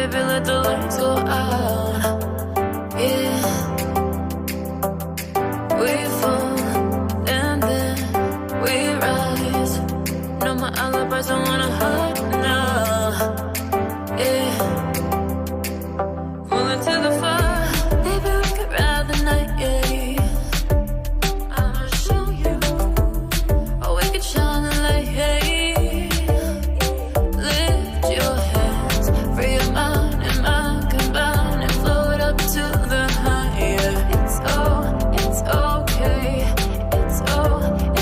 baby, let the lights go out. Yeah. We fall and then we rise. No, my alibis don't wanna hide now. Yeah. Falling to the fire, baby, we could ride the night, yeah. I'ma show you, or we could shine the light, hey. Lift your hands, free your mind and mind combine and float up to the higher. It's okay,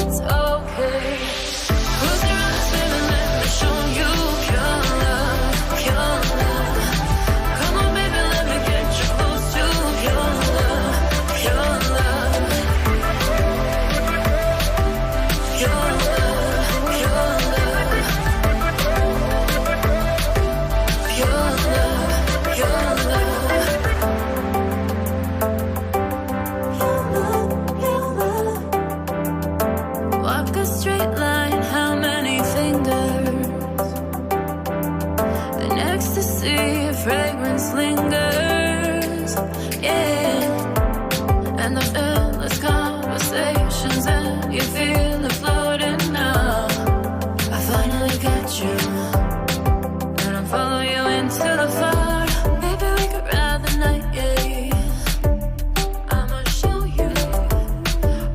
it's okay. Close your eyes, baby, let me show you your love, your love. Come on, baby, let me get you close to your love, your love. Your love, your love. Your love, your love. Your love. Walk a straight line, how many fingers? An ecstasy, fragrance lingers. Yeah. And the endless conversations, and you feel it floating now. I finally got you, and I'm following you into the fire. Maybe we could ride the night, yeah. I'ma show you,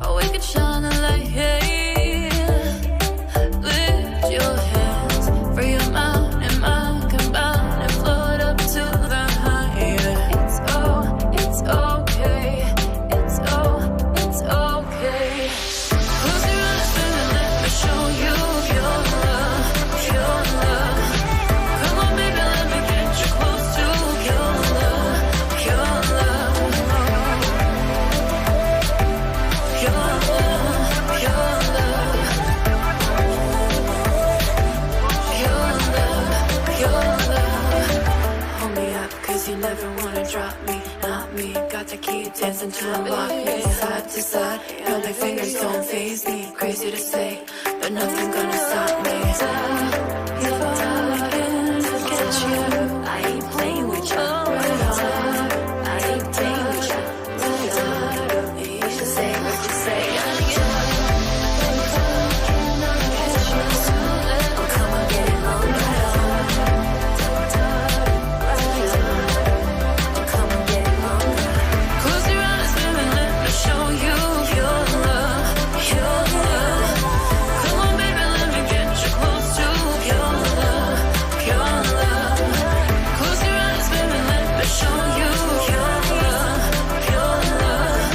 or we could shine the light, yeah. Lift your hands, free your mind and mind combine and float up to the higher. It's okay, it's okay. Close your eyes, baby, let me show you your love, your love. Come on, baby, let me get you close to your love, your love. Your love, your love. Your love, your love. Hold me up, cause you never wanna drop me, not me. Got the key, dancing to unlock me. Side to side, your big fingers don't faze me. Crazy to say, but nothing gonna stop me. If I can forget you, I ain't playing with you. I ain't playing with you. You should say what you say. Oh, come on, get it on right. Come on, get it on right. Close your eyes, baby, let me show you your love, your love. Come on, baby, let me get you close to your love, your love. Close your eyes, baby, let me show you your love, your love.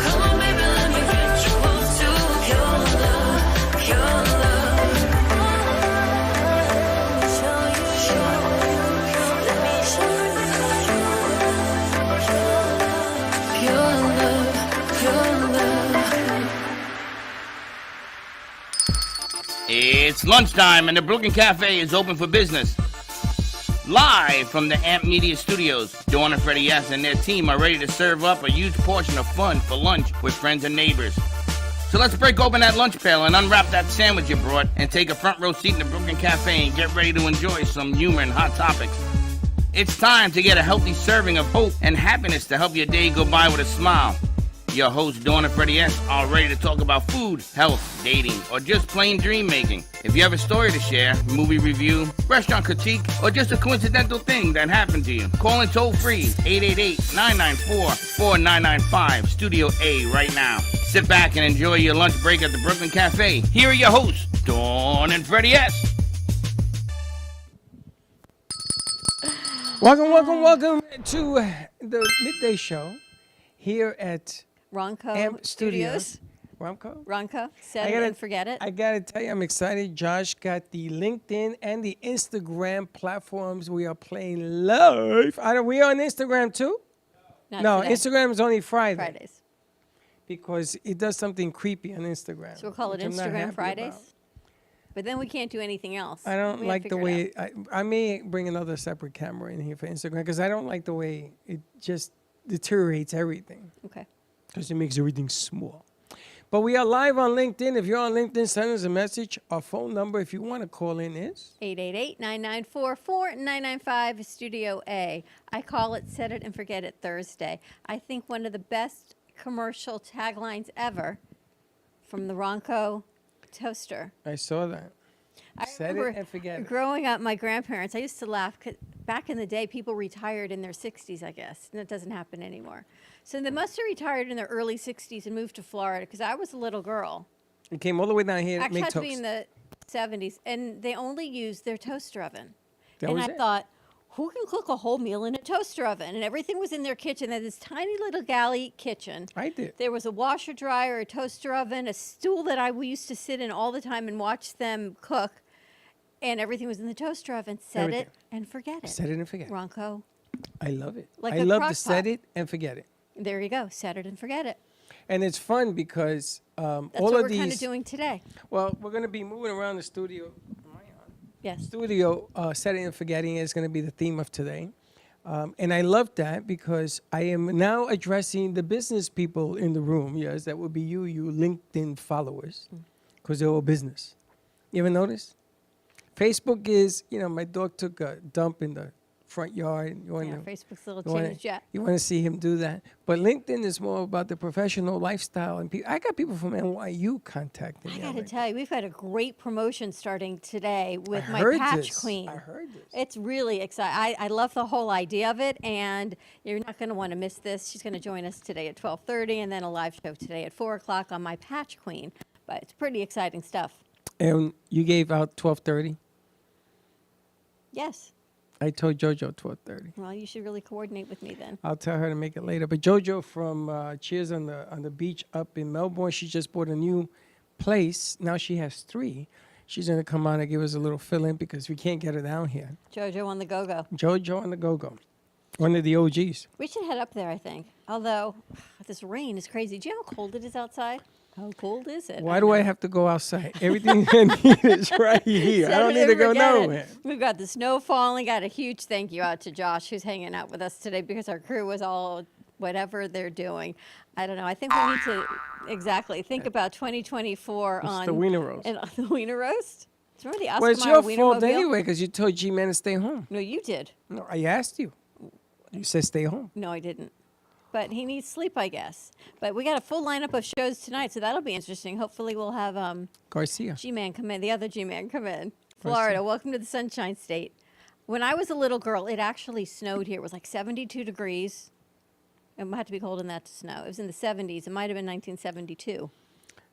Come on, baby, let me get you close to your love, your love. Show you, let me show you your love, your love. It's lunchtime and the Brooklyn Cafe is open for business. Live from the Amp Media Studios, Dawn and Freddie S. and their team are ready to serve up a huge portion of fun for lunch with friends and neighbors. So let's break open that lunch pail and unwrap that sandwich you brought and take a front row seat in the Brooklyn Cafe and get ready to enjoy some humor and hot topics. It's time to get a healthy serving of hope and happiness to help your day go by with a smile. Your hosts, Dawn and Freddie S., are ready to talk about food, health, dating, or just plain dream making. If you have a story to share, movie review, restaurant critique, or just a coincidental thing that happened to you, call in toll free 888-994-4995, Studio A right now. Sit back and enjoy your lunch break at the Brooklyn Cafe. Here are your hosts, Dawn and Freddie S. Welcome to the midday show here at Ronco Amp Studios. Studios. Ronco? Ronco, set it and forget it. I gotta tell you, I'm excited. Josh got the LinkedIn and the Instagram platforms. We are playing live. We on Instagram too? Not No, today. Instagram is only Fridays. because it does something creepy on Instagram. So we'll call it which I'm not Instagram happy Fridays. about. But then we can't do anything else. I don't We gotta like the figure it way I may bring another separate camera in here for Instagram because I don't like the way it just deteriorates everything out. Okay. because it makes everything small. But we are live on LinkedIn. If you're on LinkedIn, send us a message. Our phone number, if you want to call in, is 888-994-4995, Studio A. I call it Set It and Forget It Thursday. I think one of the best commercial taglines ever from the Ronco toaster. I saw that. I Set it remember and forget it. growing up, my grandparents, I used to laugh 'cause back in the day, people retired in their 60s, I guess, and that doesn't happen anymore. So they must have retired in their early 60s and moved to Florida because I was a little girl. It came all the way down here to Actually, make had to be in toast. the 70s, and they only used their toaster oven. That and was I it? thought, who can cook a whole meal in a toaster oven? And everything was in their kitchen. They had this tiny little galley kitchen. I did. There was a washer dryer, a toaster oven, a stool that we used to sit in all the time and watch them cook. And everything was in the toaster oven. Set Everything. it and forget it. Set it and forget it. Ronco. I love it. Like I a love to crock set pot. it and forget it. There you go. Set it and forget it. And it's fun because That's all what of we're kind of these. doing today. Well, we're going to be moving around the studio. Am I on? Yes. Studio, setting and forgetting is going to be the theme of today. And I love that because I am now addressing the business people in the room. Yes, that would be you LinkedIn followers, because they're all business. You ever notice? Facebook is, my dog took a dump in the front yard. You want Yeah, to, Facebook's a little you wanna- changed yet. you want to see him do that. But LinkedIn is more about the professional lifestyle. And I got people from NYU contacting I me. got to already. tell you, we've got a great promotion starting today with I my heard Patch this. Queen. I heard this. It's really exciting. I love the whole idea of it, and you're not going to want to miss this. She's going to join us today at 12:30, and then a live show today at 4 o'clock on my Patch Queen. But it's pretty exciting stuff. And you gave out 12:30. Yes. I told JoJo 12:30. Well, you should really coordinate with me then. I'll tell her to make it later. But JoJo from Cheers on the beach up in Melbourne, she just bought a new place. Now she has 3. She's gonna come on and give us a little fill in because we can't get her down here. JoJo on the go-go. JoJo on the go-go, one of the OGs. We should head up there, I think. Although, this rain is crazy. Do you know how cold it is outside? How cold is it? Why do I know. have to go outside? Everything I need is right here. I don't Set it need to and go forget it. nowhere. We've got the snow falling. Got a huge thank you out to Josh, who's hanging out with us today because our crew was all whatever they're doing. I don't know. I think we need to think about 2024 It's on the Wiener Roast. And the Wiener Roast. Do you remember the Oscar Well, it's Mayer your Wiener fault Mobile? anyway because you told G-Man to stay home. No, you did. No, I asked you. You said stay home. No, I didn't. But he needs sleep, I guess. But we got a full lineup of shows tonight, so that'll be interesting. Hopefully, we'll have Garcia. G-Man come in, the other G-Man come in. Florida, welcome to the Sunshine State. When I was a little girl, it actually snowed here. It was like 72 degrees. It had to be cold in that to snow. It was in the 70s. It might have been 1972.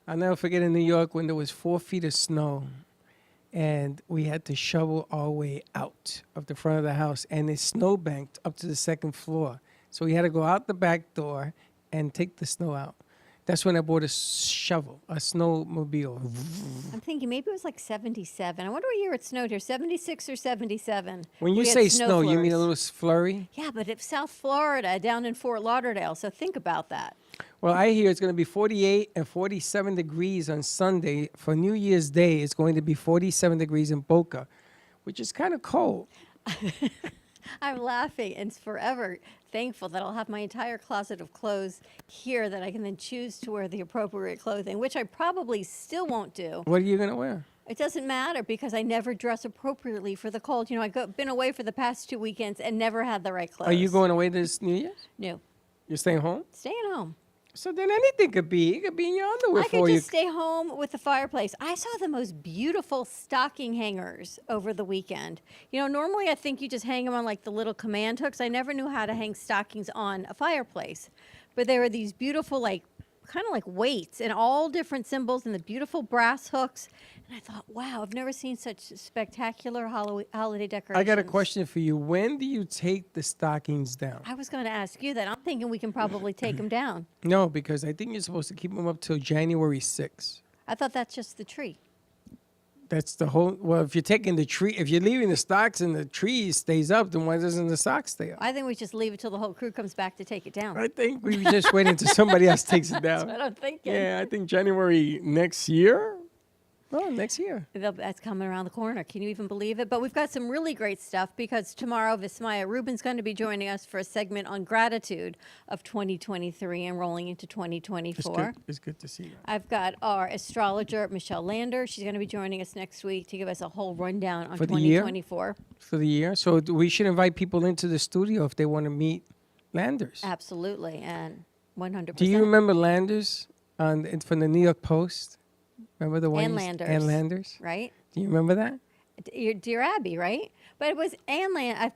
I'll never forget in New York when there was 4 feet of snow and we had to shovel our way out of the front of the house and it snowbanked up to the 2nd floor. So we had to go out the back door and take the snow out. That's when I bought a shovel, a snowmobile. I'm thinking maybe it was like 77. I wonder what year it snowed here, 76 or 77. When you We had say snow, you mean a flurries. little flurry? Yeah, but it's South Florida, down in Fort Lauderdale, so think about that. Well, I hear it's going to be 48 and 47 degrees on Sunday. For New Year's Day, it's going to be 47 degrees in Boca, which is kind of cold. I'm laughing and forever thankful that I'll have my entire closet of clothes here that I can then choose to wear the appropriate clothing, which I probably still won't do. What are you going to wear? It doesn't matter because I never dress appropriately for the cold. You know, I've been away for the past 2 weekends and never had the right clothes. Are you going away this New Year's? No, You're staying home? staying home. So then anything could be. You could be in your underwear I for could you. just stay home with the fireplace. I saw the most beautiful stocking hangers over the weekend. You know, normally I think you just hang them on like the little command hooks. I never knew how to hang stockings on a fireplace. But there were these beautiful, like, kind of like weights and all different symbols and the beautiful brass hooks. And I thought, wow, I've never seen such spectacular holiday decorations. I got a question for you. When do you take the stockings down? I was going to ask you that. I'm thinking we can probably take them down. No, because I think you're supposed to keep them up till January 6th. I thought that's just the tree. That's the whole. Well, if you're taking the tree, if you're leaving the stocks and the tree stays up, then why doesn't the socks stay up? I think we just leave it till the whole crew comes back to take it down. I think we just wait until somebody else takes it That's down. what I'm thinking. Yeah, I think January next year. Oh, next year. That's coming around the corner. Can you even believe it? But we've got some really great stuff because tomorrow Vismaya Rubin's going to be joining us for a segment on gratitude of 2023 and rolling into 2024. It's good to see you. I've got our astrologer, Michelle Lander. She's going to be joining us next week to give us a whole rundown on For the year? 2024. For the year. So we should invite people into the studio if they want to meet Landers. Absolutely. And 100%. Do you remember Landers from the New York Post? Remember the one? Ann Landers. Ann Landers. Right? Do you remember that? Dear Abby, right? But it was Ann Landers.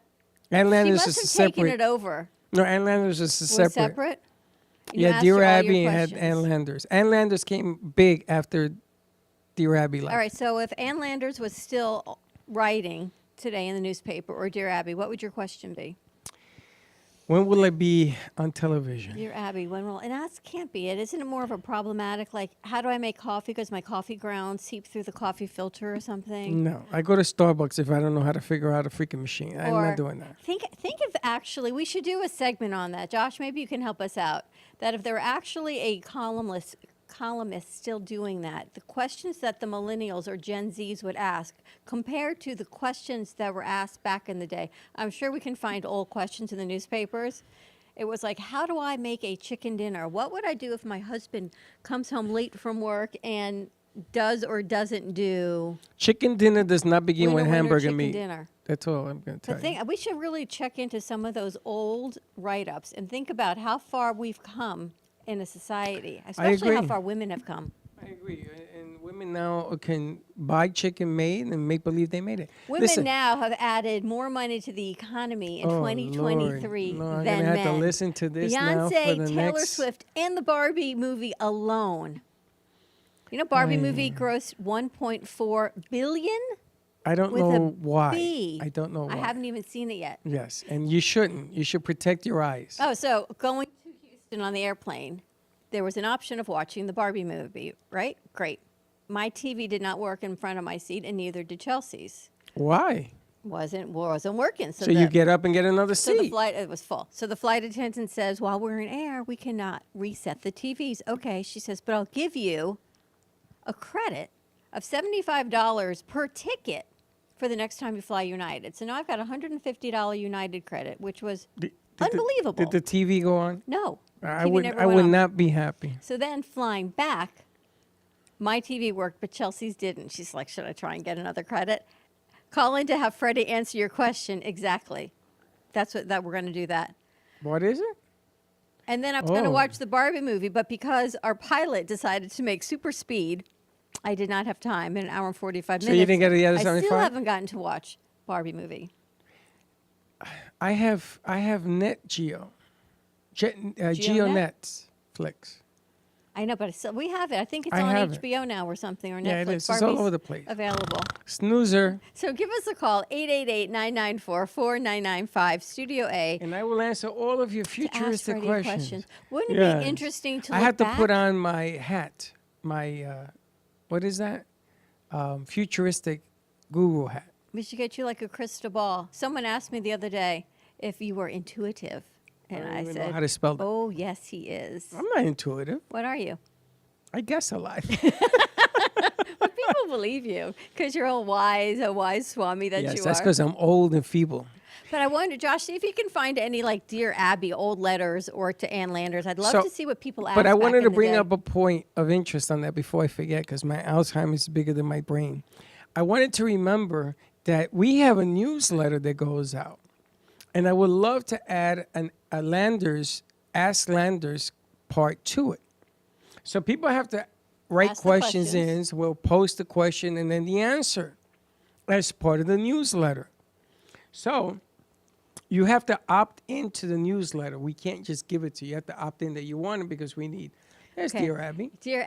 Ann She Landers must is have taken separate. it over. No, Ann Landers is Was separate. separate? You Yeah, asked Dear her all your Abby had questions. Ann Landers. Ann Landers came big after Dear Abby left. All right, so if Ann Landers was still writing today in the newspaper, or Dear Abby, what would your question be? When will it be on television? Dear Abby, when will, and that can't be it. Isn't it more of a problematic, like, how do I make coffee because my coffee grounds seep through the coffee filter or something? No, I go to Starbucks if I don't know how to figure out a freaking machine. I'm Or not doing that. Think if actually, we should do a segment on that. Josh, maybe you can help us out. That if there were actually a columnist still doing that, the questions that the millennials or Gen Zs would ask compared to the questions that were asked back in the day. I'm sure we can find old questions in the newspapers. It was like, how do I make a chicken dinner? What would I do if my husband comes home late from work and does or doesn't do Chicken dinner does not begin with winner hamburger chicken meat. dinner? That's all I'm going to tell you. We should really check into some of those old write-ups and think about how far we've come in a society, especially how agree. far women have come. I agree. And women now can buy chicken made and make believe they made it. Women Listen, now have added more money to the economy in Oh, 2023 Lord. No, I'm than gonna have men. to listen to this now for Beyonce, the Taylor next- Swift, and the Barbie movie alone. You know, Barbie movie grossed 1.4 billion I don't with know a why. B. I don't know why. I haven't even seen it yet. Yes, and you shouldn't. You should protect your eyes. Oh, so going to Houston on the airplane, there was an option of watching the Barbie movie, right? Great. My TV did not work in front of my seat, and neither did Chelsea's. Why? Wasn't working. So you get up and get another So the seat. flight, it was full. So the flight attendant says, while we're in air, we cannot reset the TVs. Okay, she says, but I'll give you a credit of $75 per ticket for the next time you fly United. So now I've got a $150 United credit, which was unbelievable. Did the TV go on? No. I TV would. never I went would on. not be happy. So then flying back, my TV worked, but Chelsea's didn't. She's like, should I try and get another credit? Call in to have Freddie answer your question. Exactly. That we're going to do that. What is it? And then I was going to Oh. watch the Barbie movie, but because our pilot decided to make super speed, I did not have time in an hour and 45 So minutes. you didn't get the other I still 75? haven't gotten to watch Barbie movie. I have Net Geo, GeoNet Flix. I know, but we have it. I think it's I on have it. HBO now or something, or Netflix. Yeah, it is. It's all Barbie's over the place. Available. Snoozer, So give us a call, 888-994-4995, Studio A. and I will answer all of your to ask futuristic Freddie questions. Wouldn't it Yes. be interesting to I look had to back? put on my hat, my what is that? Futuristic guru hat. We should get you like a crystal ball. Someone asked me the other day if you were intuitive. And don't I even said, know how to spell that. oh, yes, he is. I'm not intuitive. What are you? I guess a lot. But people believe you because you're a wise Swami that Yes, you that's are. because I'm old and feeble. But I wonder, Josh, see if you can find any like Dear Abby old letters or to Ann Landers. I'd love So- to see what people ask. But I back wanted in to the bring day. up a point of interest on that before I forget, because my Alzheimer's is bigger than my brain. I wanted to remember that we have a newsletter that goes out, and I would love to add a Landers, Ask Landers part to it. So people have to write Ask the questions in, questions. so we'll post the question and then the answer as part of the newsletter. So you have to opt into the newsletter. We can't just give it to you. You have to opt in that you want it because we need. There's Okay. Dear Abby. Dear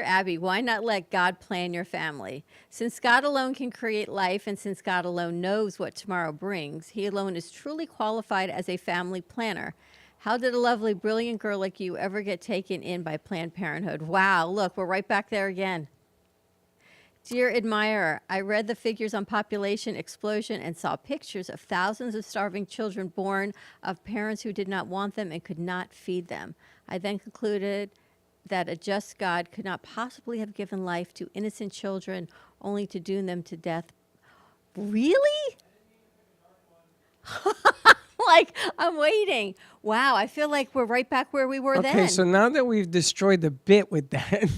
Abby, why not let God plan your family? Since God alone can create life and since God alone knows what tomorrow brings, he alone is truly qualified as a family planner. How did a lovely, brilliant girl like you ever get taken in by Planned Parenthood? Wow, look, we're right back there again. Dear admirer, I read the figures on population explosion and saw pictures of thousands of starving children born of parents who did not want them and could not feed them. I then concluded that a just God could not possibly have given life to innocent children only to doom them to death. Really? Like, I'm waiting. Wow, I feel like we're right back where we were then. Okay, so now that we've destroyed the bit with that,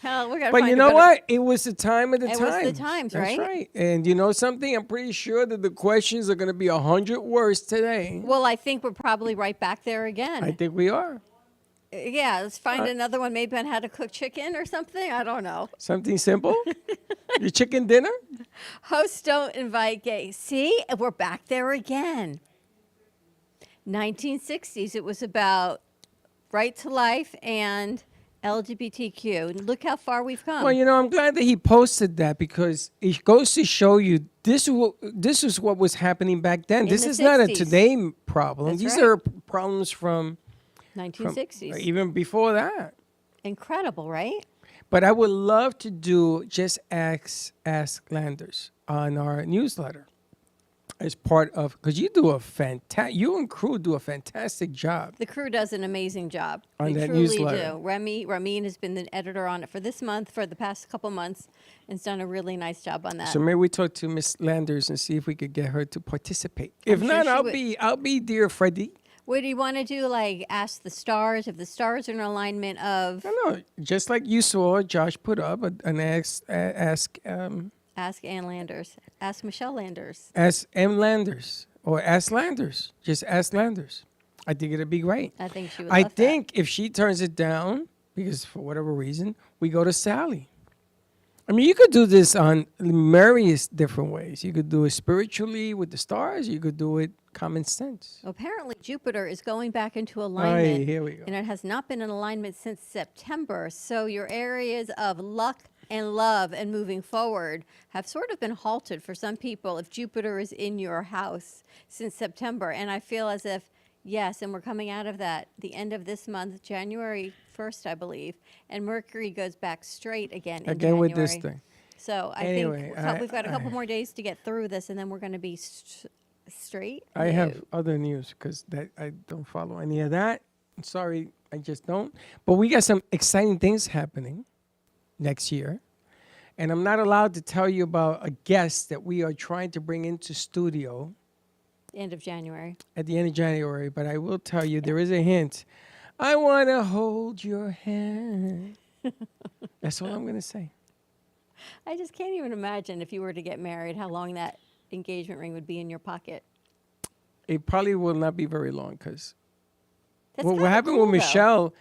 Hell, we gotta but find you a know better- what? It was the time of the It times. was the times, That's right? right. And you know something? I'm pretty sure that the questions are going to be 100 worse today. Well, I think we're probably right back there again. I think we are. Yeah, let's find another one. Maybe on how to cook chicken or something. I don't know. Something simple? Your chicken dinner? Hosts don't invite gays. See, we're back there again. 1960s. It was about right to life and LGBTQ. And look how far we've come. Well, you know, I'm glad that he posted that because it goes to show you this is what was happening back then. In This the is not a 60s. today problem. That's These right. are problems from 1960s. even before that. Incredible, right? But I would love to do just Ask Landers on our newsletter as part of, because you and crew do a fantastic job. The crew does an amazing job. On They that truly newsletter. do. Ramin has been the editor on it for this month, for the past couple months, and has done a really nice job on that. So maybe we talk to Miss Landers and see if we could get her to participate. I'm If sure not, she would. I'll be dear Freddie. What do you want to do? Like ask the stars if the stars are in alignment of I know, just like you saw Josh put up an ask Ask Ann Landers, Ask Michelle Landers. M Landers or Ask Landers. Just Ask Landers. I think it'd be great. I think she would. I love think if she turns it down, because for whatever reason, we go to Sally. I mean, you could do this on various different ways. You could do it spiritually with the stars. You could do it common sense. that. Apparently, Jupiter is going back into alignment, here we go. and it has not been in alignment since September. So your areas of luck and love and moving forward have sort of been halted for some people if Jupiter is in your house since September. And I feel as if, yes, and we're coming out of that the end of this month, January 1st, I believe, and Mercury goes back straight again in Again with this January. thing. So I Anyway, think we've got a couple more days to get through this, and then we're going to be straight. I have No. other news because I don't follow any of that. I'm sorry, I just don't. But we got some exciting things happening next year. And I'm not allowed to tell you about a guest that we are trying to bring into studio End of January. at the end of January. But I will tell you, there is a hint. I want to hold your hand. That's all I'm going to say. I just can't even imagine if you were to get married, how long that engagement ring would be in your pocket. It probably will not be very long because That's what kinda happened cool, with though. Michelle,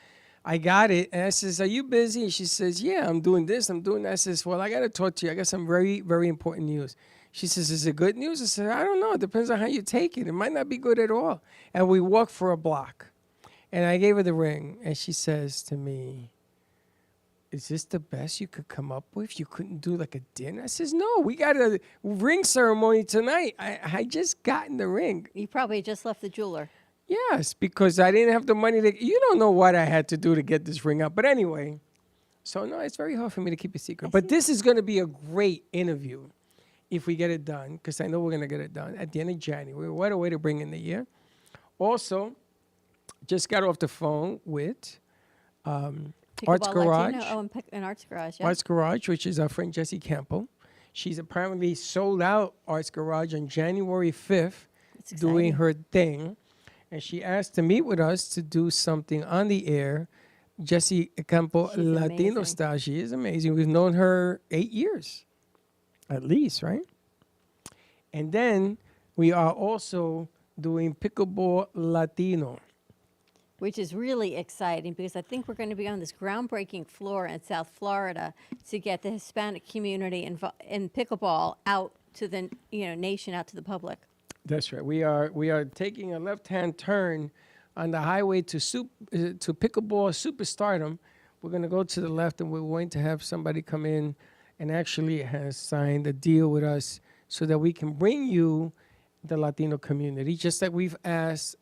I got it. And I says, are you busy? And she says, yeah, I'm doing this. I'm doing that. I says, well, I got to talk to you. I got some very, very important news. She says, is it good news? I said, I don't know. It depends on how you take it. It might not be good at all. And we walked for a block. And I gave her the ring. And she says to me, is this the best you could come up with? You couldn't do like a dinner? I says, no, we got a ring ceremony tonight. I just got in the ring. You probably just left the jeweler. Yes, because I didn't have the money to. You don't know what I had to do to get this ring up. But anyway, so no, it's very hard for me to keep a secret. But this is going to be a great interview if we get it done, because I know we're going to get it done at the end of January. What a way to bring in the year. Also, just got off the phone with Arts Pickleball Garage. Latino. Oh, and Arts Garage. Yeah. Arts Garage, which is our friend Jessie Campo. She's apparently sold out Arts Garage on January 5th, It's doing exciting. her thing. And she asked to meet with us to do something on the air. Jessie Campo, She's Latino amazing. style. She is amazing. We've known her 8 years, at least, right? And then we are also doing Pickleball Latino. Which is really exciting because I think we're going to be on this groundbreaking floor in South Florida to get the Hispanic community in pickleball out to the nation, out to the public. That's right. We are taking a left-hand turn on the highway to pickleball superstardom. We're going to go to the left, and we're going to have somebody come in and actually has signed a deal with us so that we can bring you the Latino community, just like we've asked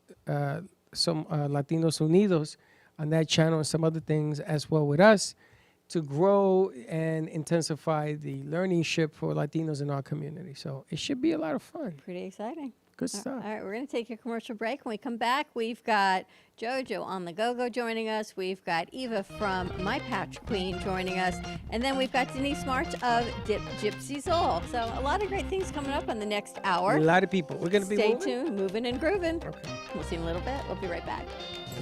some Latinos Unidos on that channel and some other things as well with us to grow and intensify the learning ship for Latinos in our community. So it should be a lot of fun. Pretty exciting. Good stuff. All right, we're going to take a commercial break. When we come back, we've got JoJo on the Go-Go joining us. We've got Eva from My Patch Queen joining us. And then we've got Denise March of Dip Gypsy Soul. So a lot of great things coming up on the next hour. A lot of people. We're going to be Stay moving? tuned, moving and grooving. Okay. We'll see you in a little bit. We'll be right back.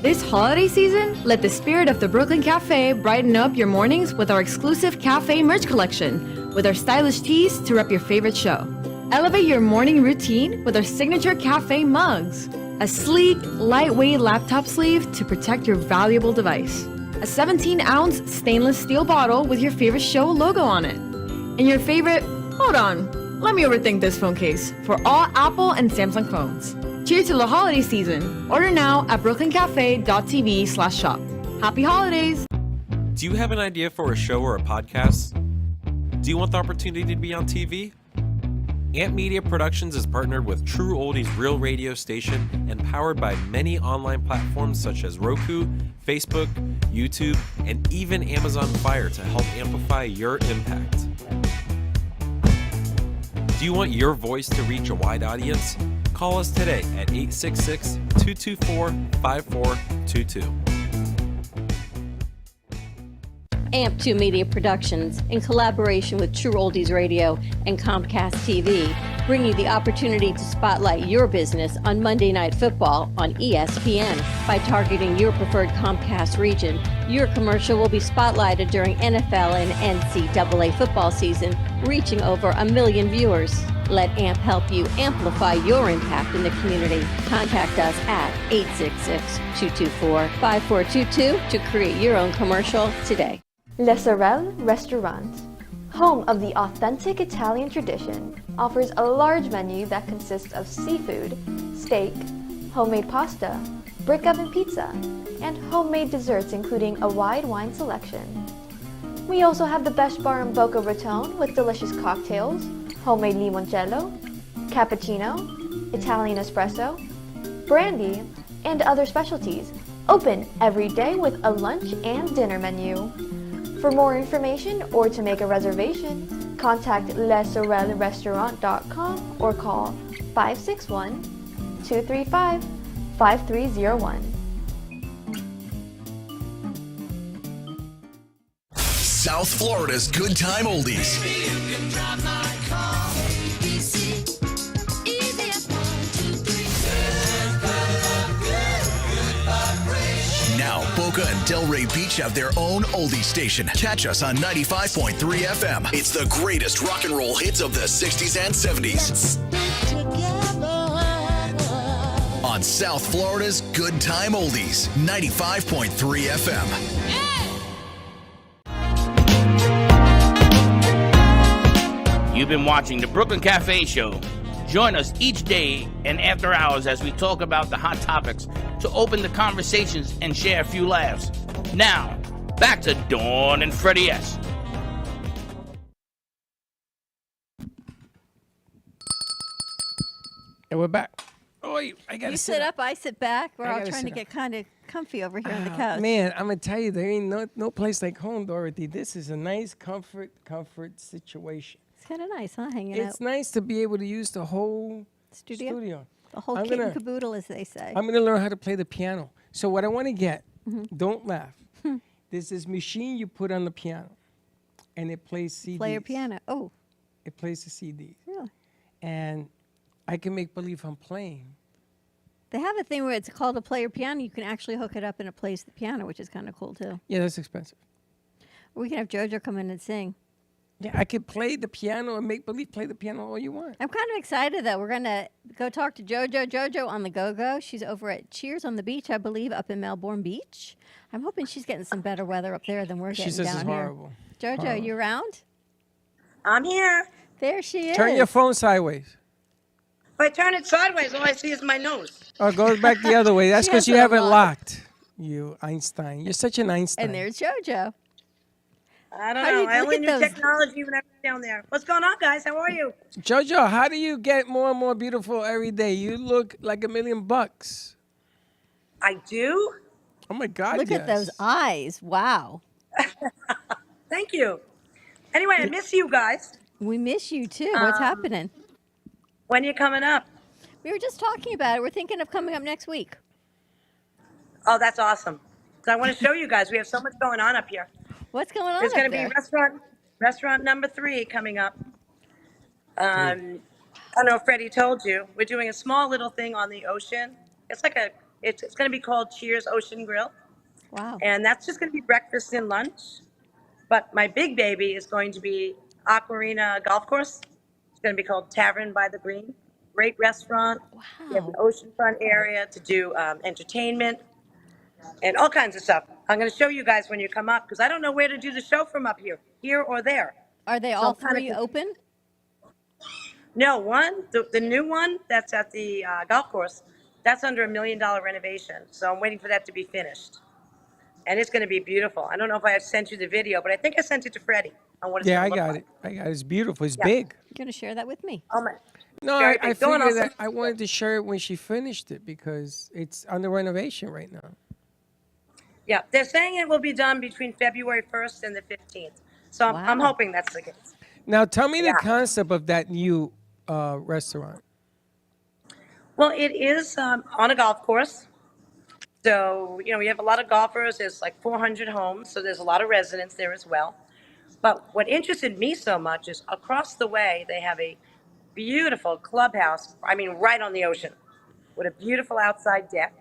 This holiday season, let the spirit of the Brooklyn Cafe brighten up your mornings with our exclusive cafe merch collection, with our stylish tees to rep your favorite show. Elevate your morning routine with our signature cafe mugs, a sleek, lightweight laptop sleeve to protect your valuable device, a 17-ounce stainless steel bottle with your favorite show logo on it, and your favorite, hold on, let me overthink this phone case, for all Apple and Samsung phones. Cheers to the holiday season. Order now at brooklyncafe.tv/shop. Happy holidays! Do you have an idea for a show or a podcast? Do you want the opportunity to be on TV? Amp Media Productions is partnered with True Oldies Real Radio Station and powered by many online platforms such as Roku, Facebook, YouTube, and even Amazon Fire to help amplify your impact. Do you want your voice to reach a wide audience? Call us today at 866-224-5422. AMP2 Media Productions, in collaboration with True Oldies Radio and Comcast TV, bring you the opportunity to spotlight your business on Monday Night Football on ESPN. By targeting your preferred Comcast region, your commercial will be spotlighted during NFL and NCAA football season, reaching over 1 million viewers. Let AMP help you amplify your impact in the community. Contact us at 866-224-5422 to create your own commercial today. Le Sorel Restaurant, home of the authentic Italian tradition, offers a large menu that consists of seafood, steak, homemade pasta, brick oven pizza, and homemade desserts including a wide wine selection. We also have the best bar in Boca Raton with delicious cocktails, homemade limoncello, cappuccino, Italian espresso, brandy, and other specialties, open every day with a lunch and dinner menu. For more information or to make a reservation, contact lesorelrestaurant.com or call 561-235-5301. South Florida's Good Time Oldies. Now, Boca and Delray Beach have their own oldie station. Catch us on 95.3 FM. It's the greatest rock and roll hits of the 60s and 70s. On South Florida's Good Time Oldies, 95.3 FM. You've been watching the Brooklyn Cafe Show. Join us each day and after hours as we talk about the hot topics to open the conversations and share a few laughs. Now, back to Dawn and Freddie S. And we're back. Oh, I gotta You sit up, I sit back. We're I all gotta trying to sit get kind of comfy over here on the couch. Man, I'm gonna tell you, there ain't no place like home, Dorothy. This is a nice comfort situation. It's kind of nice, huh? Hanging It's out. nice to be able to use the whole studio. The whole I'm kit and gonna- caboodle, as they say. I'm gonna learn how to play the piano. So what I want to get, Mm-hmm. don't laugh. There's this machine you put on the piano, and it plays CDs. Player piano. Oh, It plays the CDs, really? and I can make believe I'm playing. They have a thing where it's called a player piano. You can actually hook it up and it plays the piano, which is kind of cool, too. Yeah, that's expensive. We can have JoJo come in and sing. Yeah, I could play the piano and make believe play the piano all you want. I'm kind of excited, though. We're going to go talk to JoJo on the Go-Go. She's over at Cheers on the Beach, I believe, up in Melbourne Beach. I'm hoping she's getting some better weather up there than we're She getting says down it's here. horrible. JoJo, Horrible. you around? I'm here. There she is. Turn your phone sideways. If I turn it sideways, all I see is my nose. Oh, it goes back the other way. That's She because has you it have it unlocked. locked. You Einstein. You're such an Einstein. And there's JoJo. I don't How do know. you I look only at knew those- technology when I was down there. What's going on, guys? How are you? JoJo, how do you get more and more beautiful every day? You look like $1,000,000. I do? Oh my God! Look at those yes. eyes. Wow. Thank you. Anyway, I miss you guys. We miss you, too. What's happening? When are you coming up? We were just talking about it. We're thinking of coming up next week. Oh, that's awesome. So I want to show you guys. We have so much going on up here. What's going on There's up going to be there? restaurant number 3 coming up. I don't know if Freddie told you. We're doing a small little thing on the ocean. It's like it's going to be called Cheers Ocean Grill. Wow. And that's just going to be breakfast and lunch. But my big baby is going to be Aquarina Golf Course. It's going to be called Tavern by the Green. Great restaurant. Wow. We have an oceanfront area to do entertainment and all kinds of stuff. I'm going to show you guys when you come up because I don't know where to do the show from up here or there. Are they So all I'm kinda three open? No, the new one that's at the golf course, that's under $1 million renovation. So I'm waiting for that to be finished. And it's going to be beautiful. I don't know if I have sent you the video, but I think I sent it to Freddie on what it's Yeah, going I to look got like. it. I got it. It's beautiful. It's Yeah. big. You're going to share that with me. Oh, my. No, Very I big. Go on, figured I'll that I wanted to share it when she finished it because it's under renovation right now. Yeah, they're saying it will be done between February 1st and the 15th. So I'm Wow. hoping that's the case. Now, tell me the Yeah. concept of that new restaurant. Well, it is on a golf course. So, we have a lot of golfers. There's like 400 homes. So there's a lot of residents there as well. But what interested me so much is across the way, they have a beautiful clubhouse. I mean, right on the ocean with a beautiful outside deck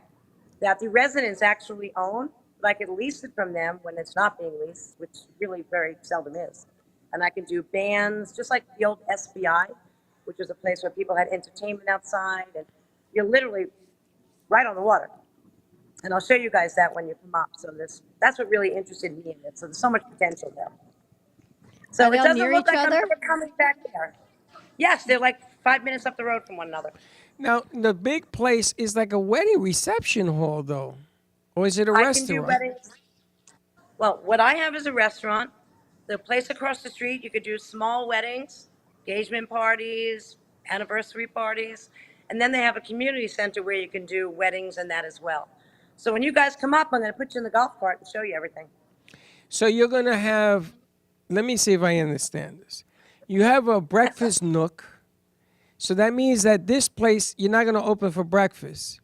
that the residents actually own. But I could lease it from them when it's not being leased, which really very seldom is. And I can do bands, just like the old SBI, which was a place where people had entertainment outside. And you're literally right on the water. And I'll show you guys that when you come up. So that's what really interested me in it. So there's so much potential there. So Are they it all doesn't near look each like I'm other? ever coming back there. Yes, they're like 5 minutes up the road from one another. Now, the big place is like a wedding reception hall, though. Or is it a I restaurant? can do weddings. Well, what I have is a restaurant. The place across the street, you could do small weddings, engagement parties, anniversary parties. And then they have a community center where you can do weddings and that as well. So when you guys come up, I'm going to put you in the golf cart and show you everything. So you're going to have, let me see if I understand this. You have a breakfast nook. So that means that this place, you're not going to open for breakfast.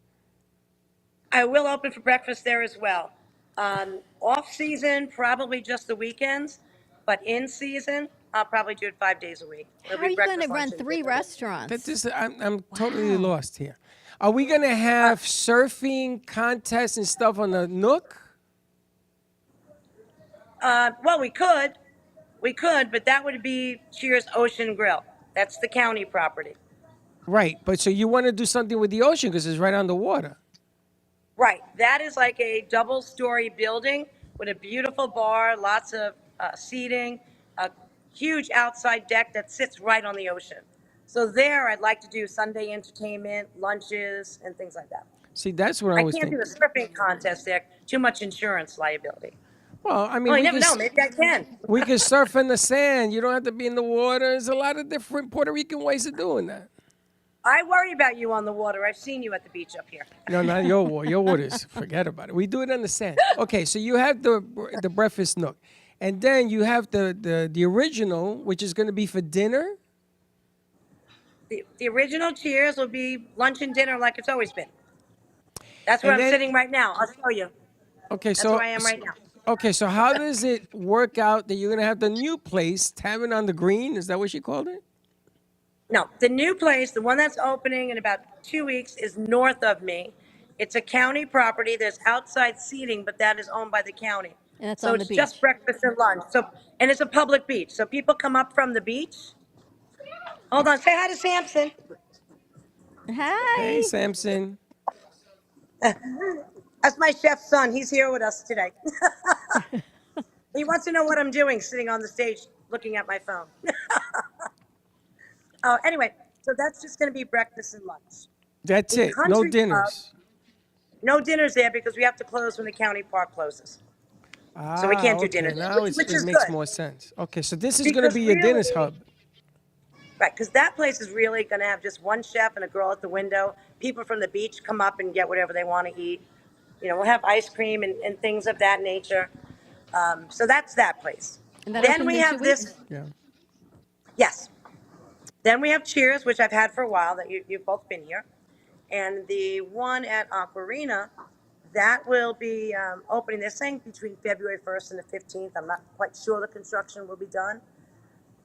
I will open for breakfast there as well. Off season, probably just the weekends, but in season, I'll probably do it 5 days a week. How It'll are be you going to breakfast, run lunch, and 3 dinner. restaurants? I'm totally lost here. Are we going to have surfing contests and stuff on the nook? Well, we could, but that would be Cheers Ocean Grill. That's the county property. Right. But so you want to do something with the ocean because it's right on the water. Right. That is like a double-story building with a beautiful bar, lots of seating, a huge outside deck that sits right on the ocean. So there, I'd like to do Sunday entertainment, lunches, and things like that. See, that's what I I was can't do thinking. a surfing contest there. Too much insurance liability. Well, I mean, Well, you we never could know. Maybe I can. we could surf in the sand. You don't have to be in the water. There's a lot of different Puerto Rican ways of doing that. I worry about you on the water. I've seen you at the beach up here. No, not your water. Your waters, forget about it. We do it on the sand. Okay, so you have the breakfast nook, and then you have the original, which is going to be for dinner. The original Cheers will be lunch and dinner like it's always been. That's where And I'm then- sitting right now. I'll show you. Okay, That's so where I am right now. Okay, so how does it work out that you're going to have the new place, Tavern on the Green? Is that what she called it? No, the new place, the one that's opening in about 2 weeks, is north of me. It's a county property. There's outside seating, but that is owned by the county. And it's So on the it's beach. just breakfast and lunch. And it's a public beach. So people come up from the beach. Hold on, say hi to Samson. Hi. Hey, Samson. That's my chef's son. He's here with us today. He wants to know what I'm doing sitting on the stage looking at my phone. Anyway, so that's just going to be breakfast and lunch. That's The it. No country dinners. No dinners there because we have to close when the county park closes. So we can't do okay, dinners, Now which it is makes good. more sense. Okay, so this is going to Because be your dinner's really- hub. Right, because that place is really going to have just one chef and a girl at the window. People from the beach come up and get whatever they want to eat. We'll have ice cream and things of that nature. So that's that place. And that Then opens we in have 2 this. weeks? Yeah. Yes. Then we have Cheers, which I've had for a while, that you've both been here. And the one at Aquarina, that will be opening, they're saying between February 1st and the 15th. I'm not quite sure the construction will be done,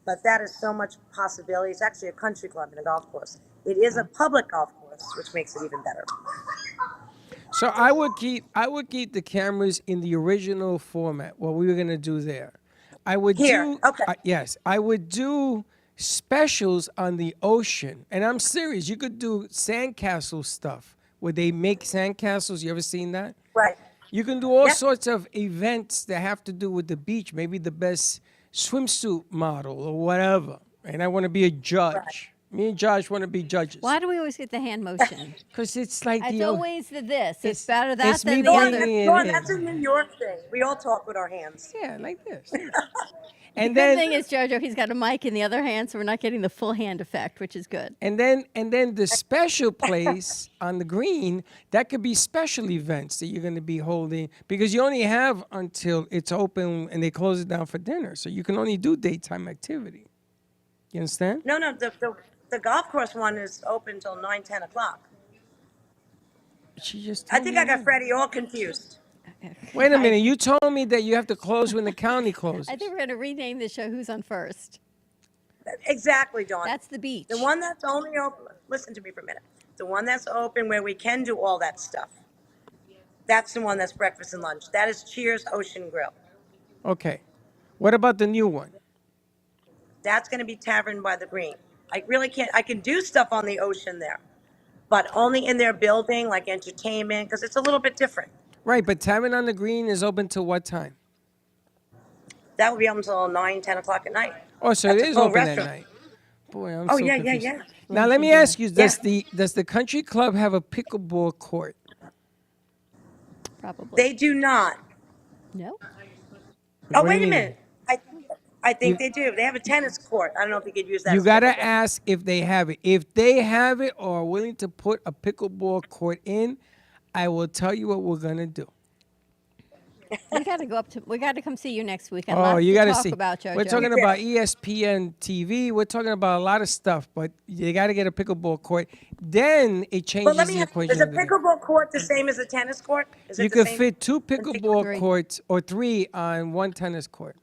but that is so much possibility. It's actually a country club and a golf course. It is a public golf course, which makes it even better. So I would keep the cameras in the original format. What we were gonna do there, I would Here, do. okay. Yes, I would do specials on the ocean, and I'm serious. You could do sandcastle stuff where they make sandcastles. You ever seen that? Right. You can do all Yep. sorts of events that have to do with the beach. Maybe the best swimsuit model or whatever. And I want to be a judge. Me and Josh want to be judges. Why do we always get the hand motion? Because it's like It's the always the this. It's It's- better that it's than me the bringing other. it Dawn, in. that's a New York thing. We all talk with our hands. Yeah, like this. The And good then thing is, Jojo, he's got a mic in the other hand, so we're not getting the full hand effect, which is good. And then the special place on the green, that could be special events that you're going to be holding because you only have until it's open and they close it down for dinner. So you can only do daytime activity. You understand? No, the golf course one is open till 9, 10 o'clock. She just I told think me I got that. Freddie all confused. Wait a minute. You told me that you have to close when the county closes. I think we're going to rename the show Who's on First. Exactly, Dawn. That's the beach. The one that's only open, listen to me for a minute. The one that's open where we can do all that stuff. That's the one that's breakfast and lunch. That is Cheers Ocean Grill. Okay. What about the new one? That's going to be Tavern by the Green. I really can't, I can do stuff on the ocean there, but only in their building, like entertainment, because it's a little bit different. Right, but Tavern on the Green is open till what time? That will be open until 9, 10 o'clock at night. Oh, so That's it a is full open restaurant. at night. Boy, I'm Oh, so yeah, confused. yeah. Now let me ask you: Yeah. does the country club have a pickleball court? Probably. They do not. No? Oh, What do wait you a mean? minute. I think they do. They have a tennis court. I don't know if you could use that. You as gotta pickleball. ask if they have it. If they have it or are willing to put a pickleball court in, I will tell you what we're gonna do. We got to go up to. We got to come see you next weekend. Oh, Lots you to gotta talk see. about, Jojo. We're talking about ESPN TV. We're talking about a lot of stuff, but you gotta get a pickleball court. Then it changes But let me the ask, equation. is a of the game. pickleball court the same as a tennis court? Is it You the could same? fit 2 pickleball Three. courts or 3 on 1 tennis court.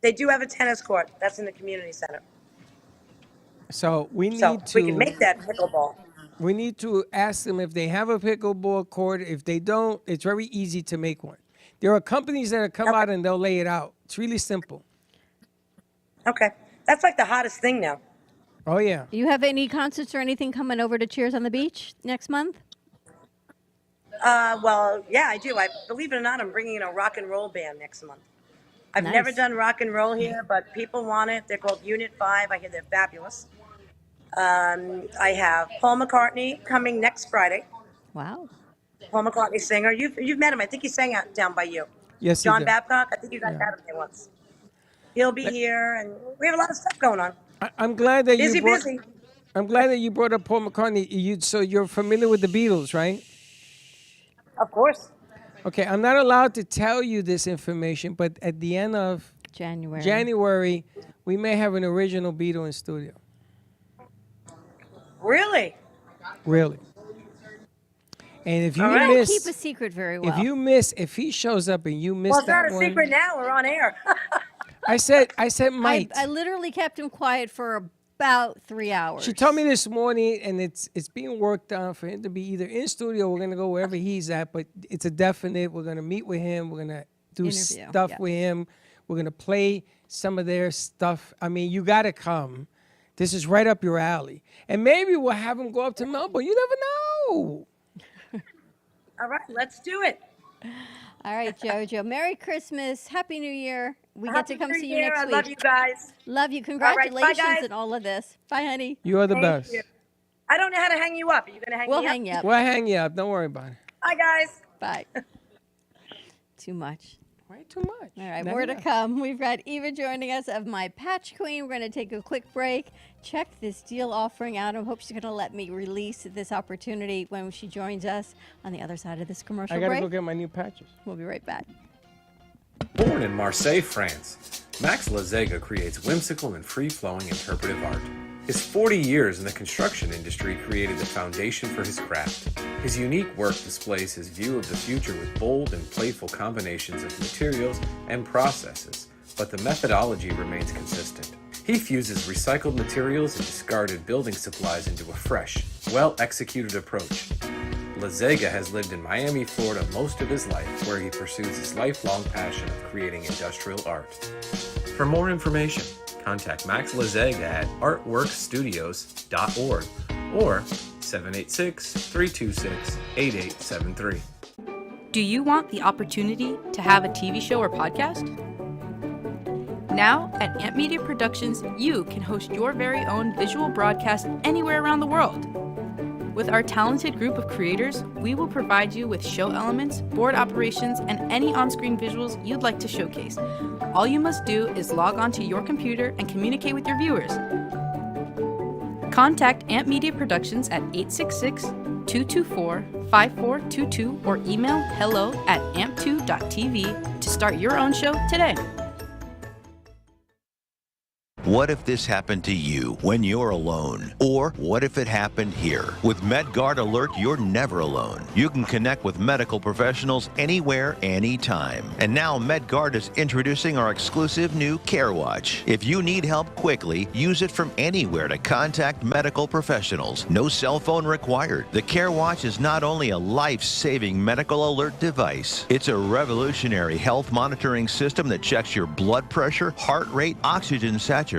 They do have a tennis court. That's in the community center. So we need So to we can make that pickleball. we need to ask them if they have a pickleball court. If they don't, it's very easy to make one. There are companies that come out and they'll lay it out. It's really simple. Okay. That's like the hottest thing now. Oh yeah. Do you have any concerts or anything coming over to Cheers on the Beach next month? Well, yeah, I do. I believe it or not, I'm bringing in a rock and roll band next month. I've never Nice. done rock and roll here, but people want it. They're called Unit 5. I hear they're fabulous. I have Paul McCartney coming next Friday. Wow. Paul McCartney singer. You've met him. I think he sang out down by you. Yes, he John did. Babcock. I think you guys had him there once. He'll be here, and we have a lot of stuff going on. I'm glad that Busy, you brought. busy. I'm glad that you brought up Paul McCartney. So you're familiar with the Beatles, right? Of course. Okay, I'm not allowed to tell you this information, but at the end of January, we may have an original Beatle in studio. Really? Really. And if you All right. We don't miss, keep a secret very well. if he shows up and you miss Well, it's that not a one, secret now. We're on air. I said might. I literally kept him quiet for about 3 hours. She told me this morning, and it's being worked on for him to be either in studio. We're gonna go wherever he's at, but it's a definite. We're gonna meet with him. We're gonna do Interview, stuff yeah. with him. We're gonna play some of their stuff. I mean, you gotta come. This is right up your alley, and maybe we'll have him go up to Melbourne. You never know. All right, let's do it. All right, Jojo. Merry Christmas. Happy New Year. We get to Happy come New see you Year. next I week. love you guys. Love you. right, bye, Congratulations guys. on all of this. Bye, honey. You are the Thank best. you. I don't know how to hang you up. Are you going to hang We'll me up? hang you up. We'll hang you up. Don't worry about it. Bye, guys. Bye. Too much. Way too much. All right, Never more to know. come. We've got Eva joining us of My Patch Queen. We're going to take a quick break. Check this deal offering out. I hope she's going to let me release this opportunity when she joins us on the other side of this commercial I gotta break. go get my new patches. We'll be right back. Born in Marseille, France, Max Lazega creates whimsical and free-flowing interpretive art. His 40 years in the construction industry created the foundation for his craft. His unique work displays his view of the future with bold and playful combinations of materials and processes, but the methodology remains consistent. He fuses recycled materials and discarded building supplies into a fresh, well-executed approach. Lazega has lived in Miami, Florida most of his life, where he pursues his lifelong passion of creating industrial art. For more information, contact Max Lazega at artworkstudios.org or 786-326-8873. Do you want the opportunity to have a TV show or podcast? Now, at Amp Media Productions, you can host your very own visual broadcast anywhere around the world. With our talented group of creators, we will provide you with show elements, board operations, and any on-screen visuals you'd like to showcase. All you must do is log onto your computer and communicate with your viewers. Contact Amp Media Productions at 866-224-5422 or email hello@amp2.tv to start your own show today. What if this happened to you when you're alone? Or what if it happened here? With MedGuard Alert, you're never alone. You can connect with medical professionals anywhere, anytime. And now MedGuard is introducing our exclusive new CareWatch. If you need help quickly, use it from anywhere to contact medical professionals. No cell phone required. The CareWatch is not only a life-saving medical alert device, it's a revolutionary health monitoring system that checks your blood pressure, heart rate, oxygen saturation,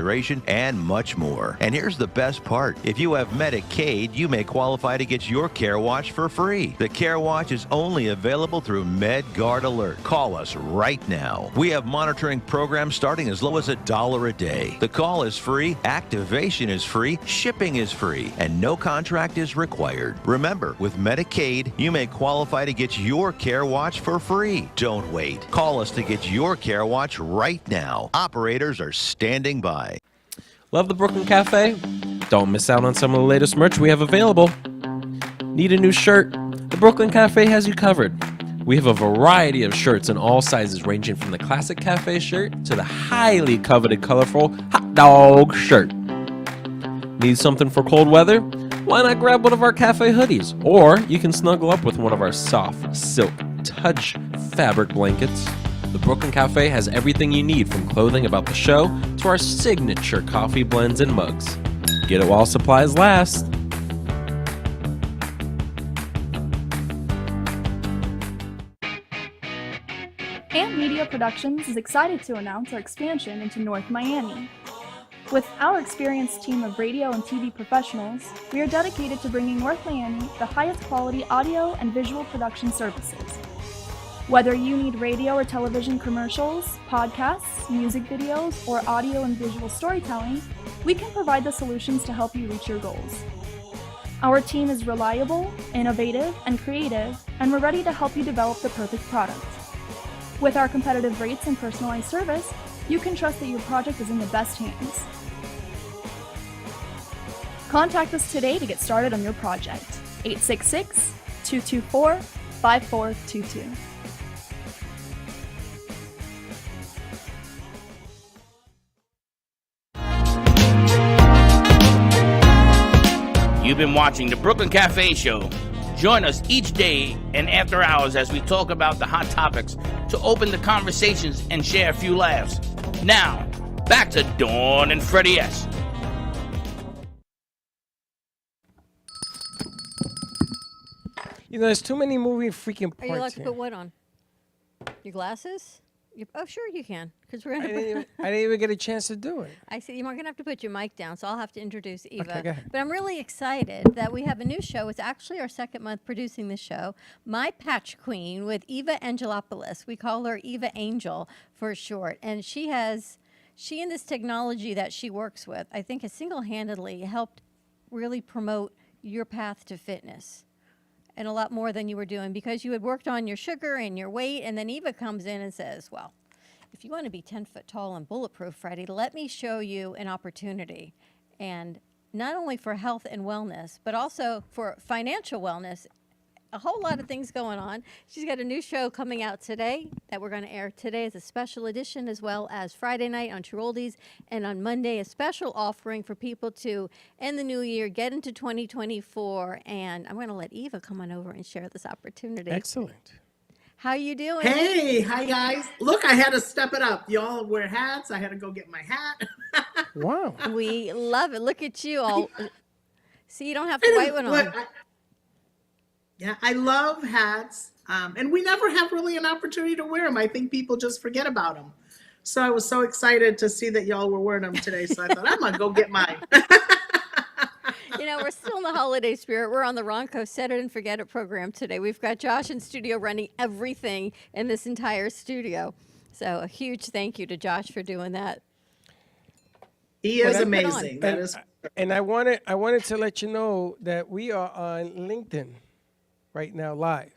and much more. And here's the best part. If you have Medicaid, you may qualify to get your CareWatch for free. The CareWatch is only available through MedGuard Alert. Call us right now. We have monitoring programs starting as low as $1 a day. The call is free, activation is free, shipping is free, and no contract is required. Remember, with Medicaid, you may qualify to get your CareWatch for free. Don't wait. Call us to get your CareWatch right now. Operators are standing by. Love the Brooklyn Cafe? Don't miss out on some of the latest merch we have available. Need a new shirt? The Brooklyn Cafe has you covered. We have a variety of shirts in all sizes, ranging from the classic cafe shirt to the highly coveted colorful hot dog shirt. Need something for cold weather? Why not grab one of our cafe hoodies? Or you can snuggle up with one of our soft silk touch fabric blankets. The Brooklyn Cafe has everything you need, from clothing about the show to our signature coffee blends and mugs. Get it while supplies last. Amp Media Productions is excited to announce our expansion into North Miami. With our experienced team of radio and TV professionals, we are dedicated to bringing North Miami the highest quality audio and visual production services. Whether you need radio or television commercials, podcasts, music videos, or audio and visual storytelling, we can provide the solutions to help you reach your goals. Our team is reliable, innovative, and creative, and we're ready to help you develop the perfect product. With our competitive rates and personalized service, you can trust that your project is in the best hands. Contact us today to get started on your project. 866-224-5422. You've been watching the Brooklyn Cafe Show. Join us each day and after hours as we talk about the hot topics to open the conversations and share a few laughs. Now, back to Dawn and Freddie S. You know, there's too many moving freaking parts Are you allowed to here. put what on? Your glasses? Oh, sure you can, because we're I gonna. didn't even get a chance to do it. I see. You're gonna have to put your mic down, so I'll have to introduce Eva. Okay, go ahead. But I'm really excited that we have a new show. It's actually our second month producing this show, My Patch Queen, with Eva Angelopoulos. We call her Eva Angel for short, and she and this technology that she works with, I think, has single-handedly helped really promote your path to fitness. And a lot more than you were doing, because you had worked on your sugar and your weight, and then Eva comes in and says, well, if you want to be 10 foot tall and bulletproof, Freddie, let me show you an opportunity. And not only for health and wellness, but also for financial wellness a whole lot of things going on. She's got a new show coming out today that we're going to air today as a special edition, as well as Friday night on True Oldies, and on Monday a special offering for people to end the new year, get into 2024. And I'm going to let Eva come on over and share this opportunity. Excellent. How you doing? Hey, hi guys. Look, I had to step it up. Y'all wear hats. I had to go get my hat. Wow. We love it. Look at you all. See, you don't have the white one on. I love hats. And we never have really an opportunity to wear them. I think people just forget about them. So I was so excited to see that y'all were wearing them today. So I thought, I'm going to go get mine. You know, we're still in the holiday spirit. We're on the Ronco Set It and Forget It program today. We've got Josh in studio running everything in this entire studio. So a huge thank you to Josh for doing that. He is amazing. That is. And I wanted to let you know that we are on LinkedIn right now, live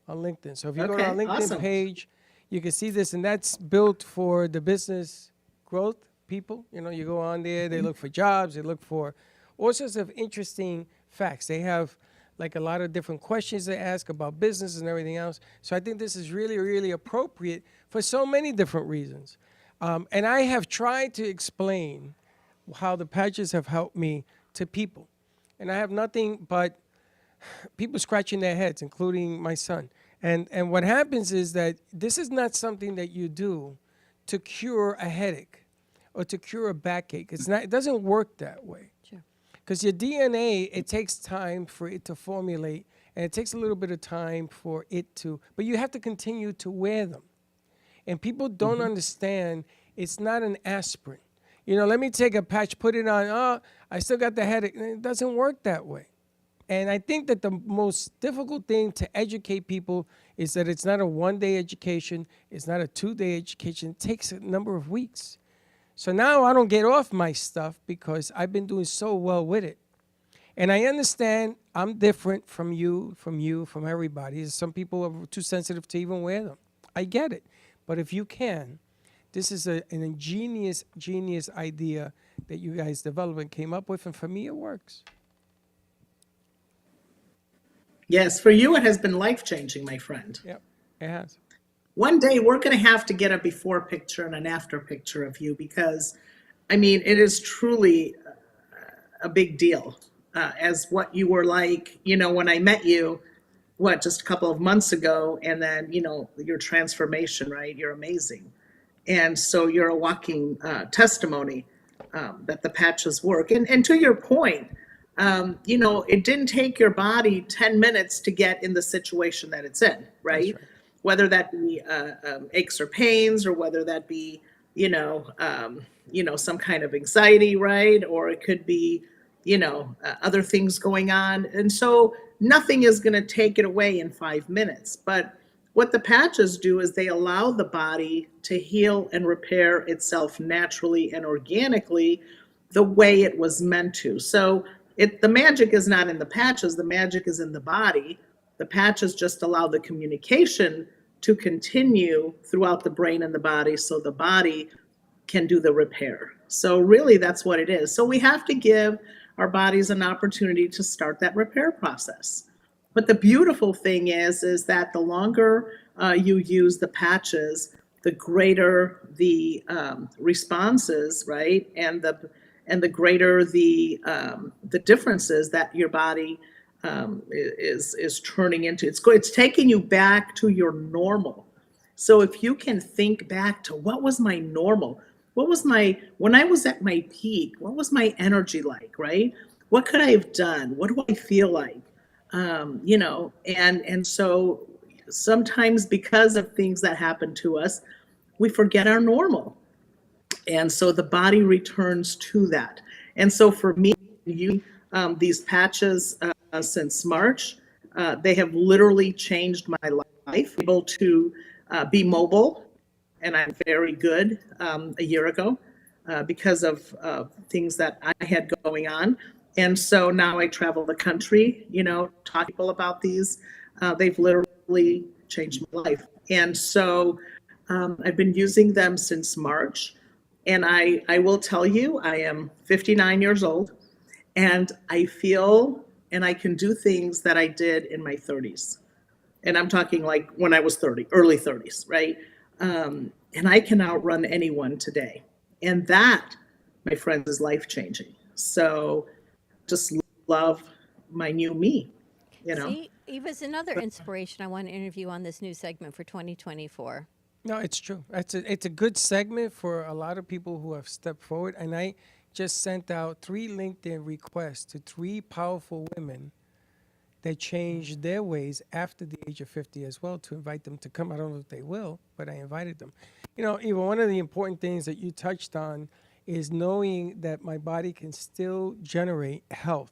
on LinkedIn. So if you go to our LinkedIn page, you can see this, and that's built for the business growth people. You know, you go on there, they look for jobs, they look for all sorts of interesting facts. They have like a lot of different questions they ask about business and everything else. So I think this is really, really appropriate for so many different reasons. And I have tried to explain how the patches have helped me to people. And I have nothing but people scratching their heads, including my son. And what happens is that this is not something that you do to cure a headache or to cure a backache. It's not. It doesn't work that way. Because your DNA, it takes time for it to formulate, and it takes a little bit of time for it to, but you have to continue to wear them. And people don't understand it's not an aspirin. You know, let me take a patch, put it on, oh, I still got the headache. It doesn't work that way. And I think that the most difficult thing to educate people is that it's not a one-day education, it's not a two-day education, it takes a number of weeks. So now I don't get off my stuff because I've been doing so well with it. And I understand I'm different from you, from everybody. Some people are too sensitive to even wear them. I get it. But if you can, this is an ingenious, genius idea that you guys developed and came up with. And for me, it works. Yes, for you, it has been life-changing, my friend. Yep, it has. One day we're going to have to get a before picture and an after picture of you because, I mean, it is truly a big deal as what you were like, you know, when I met you, just a couple of months ago, and then, you know, your transformation, right? You're amazing. And so you're a walking testimony that the patches work. And to your point, you know, it didn't take your body 10 minutes to get in the situation that it's in, right? Whether that be aches or pains, or whether that be, some kind of anxiety, right? Or it could be, other things going on. And so nothing is going to take it away in 5 minutes. But what the patches do is they allow the body to heal and repair itself naturally and organically the way it was meant to. So the magic is not in the patches, the magic is in the body. The patches just allow the communication to continue throughout the brain and the body so the body can do the repair. So really that's what it is. So we have to give our bodies an opportunity to start that repair process. But the beautiful thing is that the longer you use the patches, the greater the responses, right? And the greater the differences that your body is turning into. It's taking you back to your normal. So if you can think back to what was my normal, when I was at my peak, what was my energy like, right? What could I have done? What do I feel like? And so sometimes because of things that happen to us, we forget our normal. And so the body returns to that. And so for me, these patches since March, they have literally changed my life. Able to be mobile, and I'm very good a year ago because of things that I had going on. And so now I travel the country, talk to people about these. They've literally changed my life. And so I've been using them since March. And I will tell you, I am 59 years old, and I feel and I can do things that I did in my 30s. And I'm talking like when I was 30, early 30s, right? And I can outrun anyone today. And that, my friends, is life-changing. So just love my new me, you know? See, Eva's another inspiration I want to interview on this new segment for 2024. No, it's true. It's a good segment for a lot of people who have stepped forward. And I just sent out 3 LinkedIn requests to 3 powerful women that changed their ways after the age of 50 as well, to invite them to come. I don't know if they will, but I invited them. You know, Eva, one of the important things that you touched on is knowing that my body can still generate health,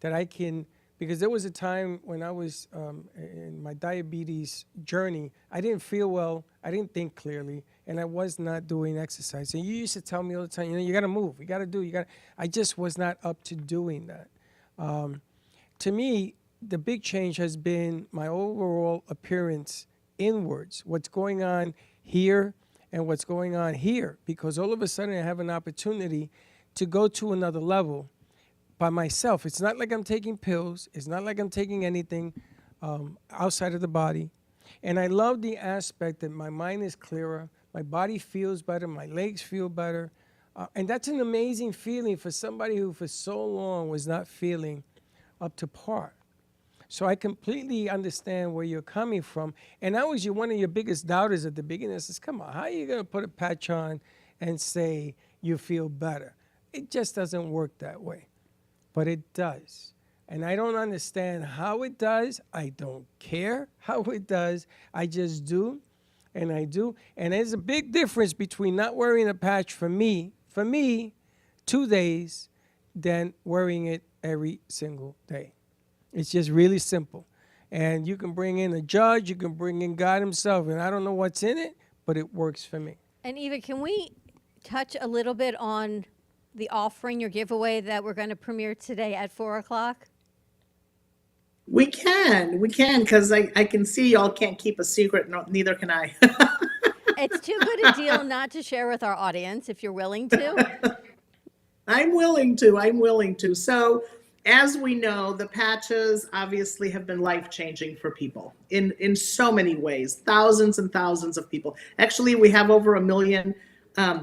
that I can, because there was a time when I was in my diabetes journey, I didn't feel well, I didn't think clearly, and I was not doing exercise. And you used to tell me all the time, you know, you got to move, you got to do, I just was not up to doing that. To me, the big change has been my overall appearance inwards, what's going on here and what's going on here, because all of a sudden I have an opportunity to go to another level by myself. It's not like I'm taking pills. It's not like I'm taking anything outside of the body. And I love the aspect that my mind is clearer, my body feels better, my legs feel better. And that's an amazing feeling for somebody who for so long was not feeling up to par. So I completely understand where you're coming from. And that was one of your biggest doubters at the beginning. I says, come on, how are you going to put a patch on and say you feel better? It just doesn't work that way. But it does. And I don't understand how it does. I don't care how it does. I just do, and I do. And there's a big difference between not wearing a patch for me, 2 days, than wearing it every single day. It's just really simple. And you can bring in a judge, you can bring in God himself, and I don't know what's in it, but it works for me. And Eva, can we touch a little bit on the offering, your giveaway that we're going to premiere today at 4 o'clock? We can, because I can see y'all can't keep a secret, neither can I. It's too good a deal not to share with our audience if you're willing to. I'm willing to. So, as we know, the patches obviously have been life-changing for people in so many ways, thousands and thousands of people. Actually, we have over 1 million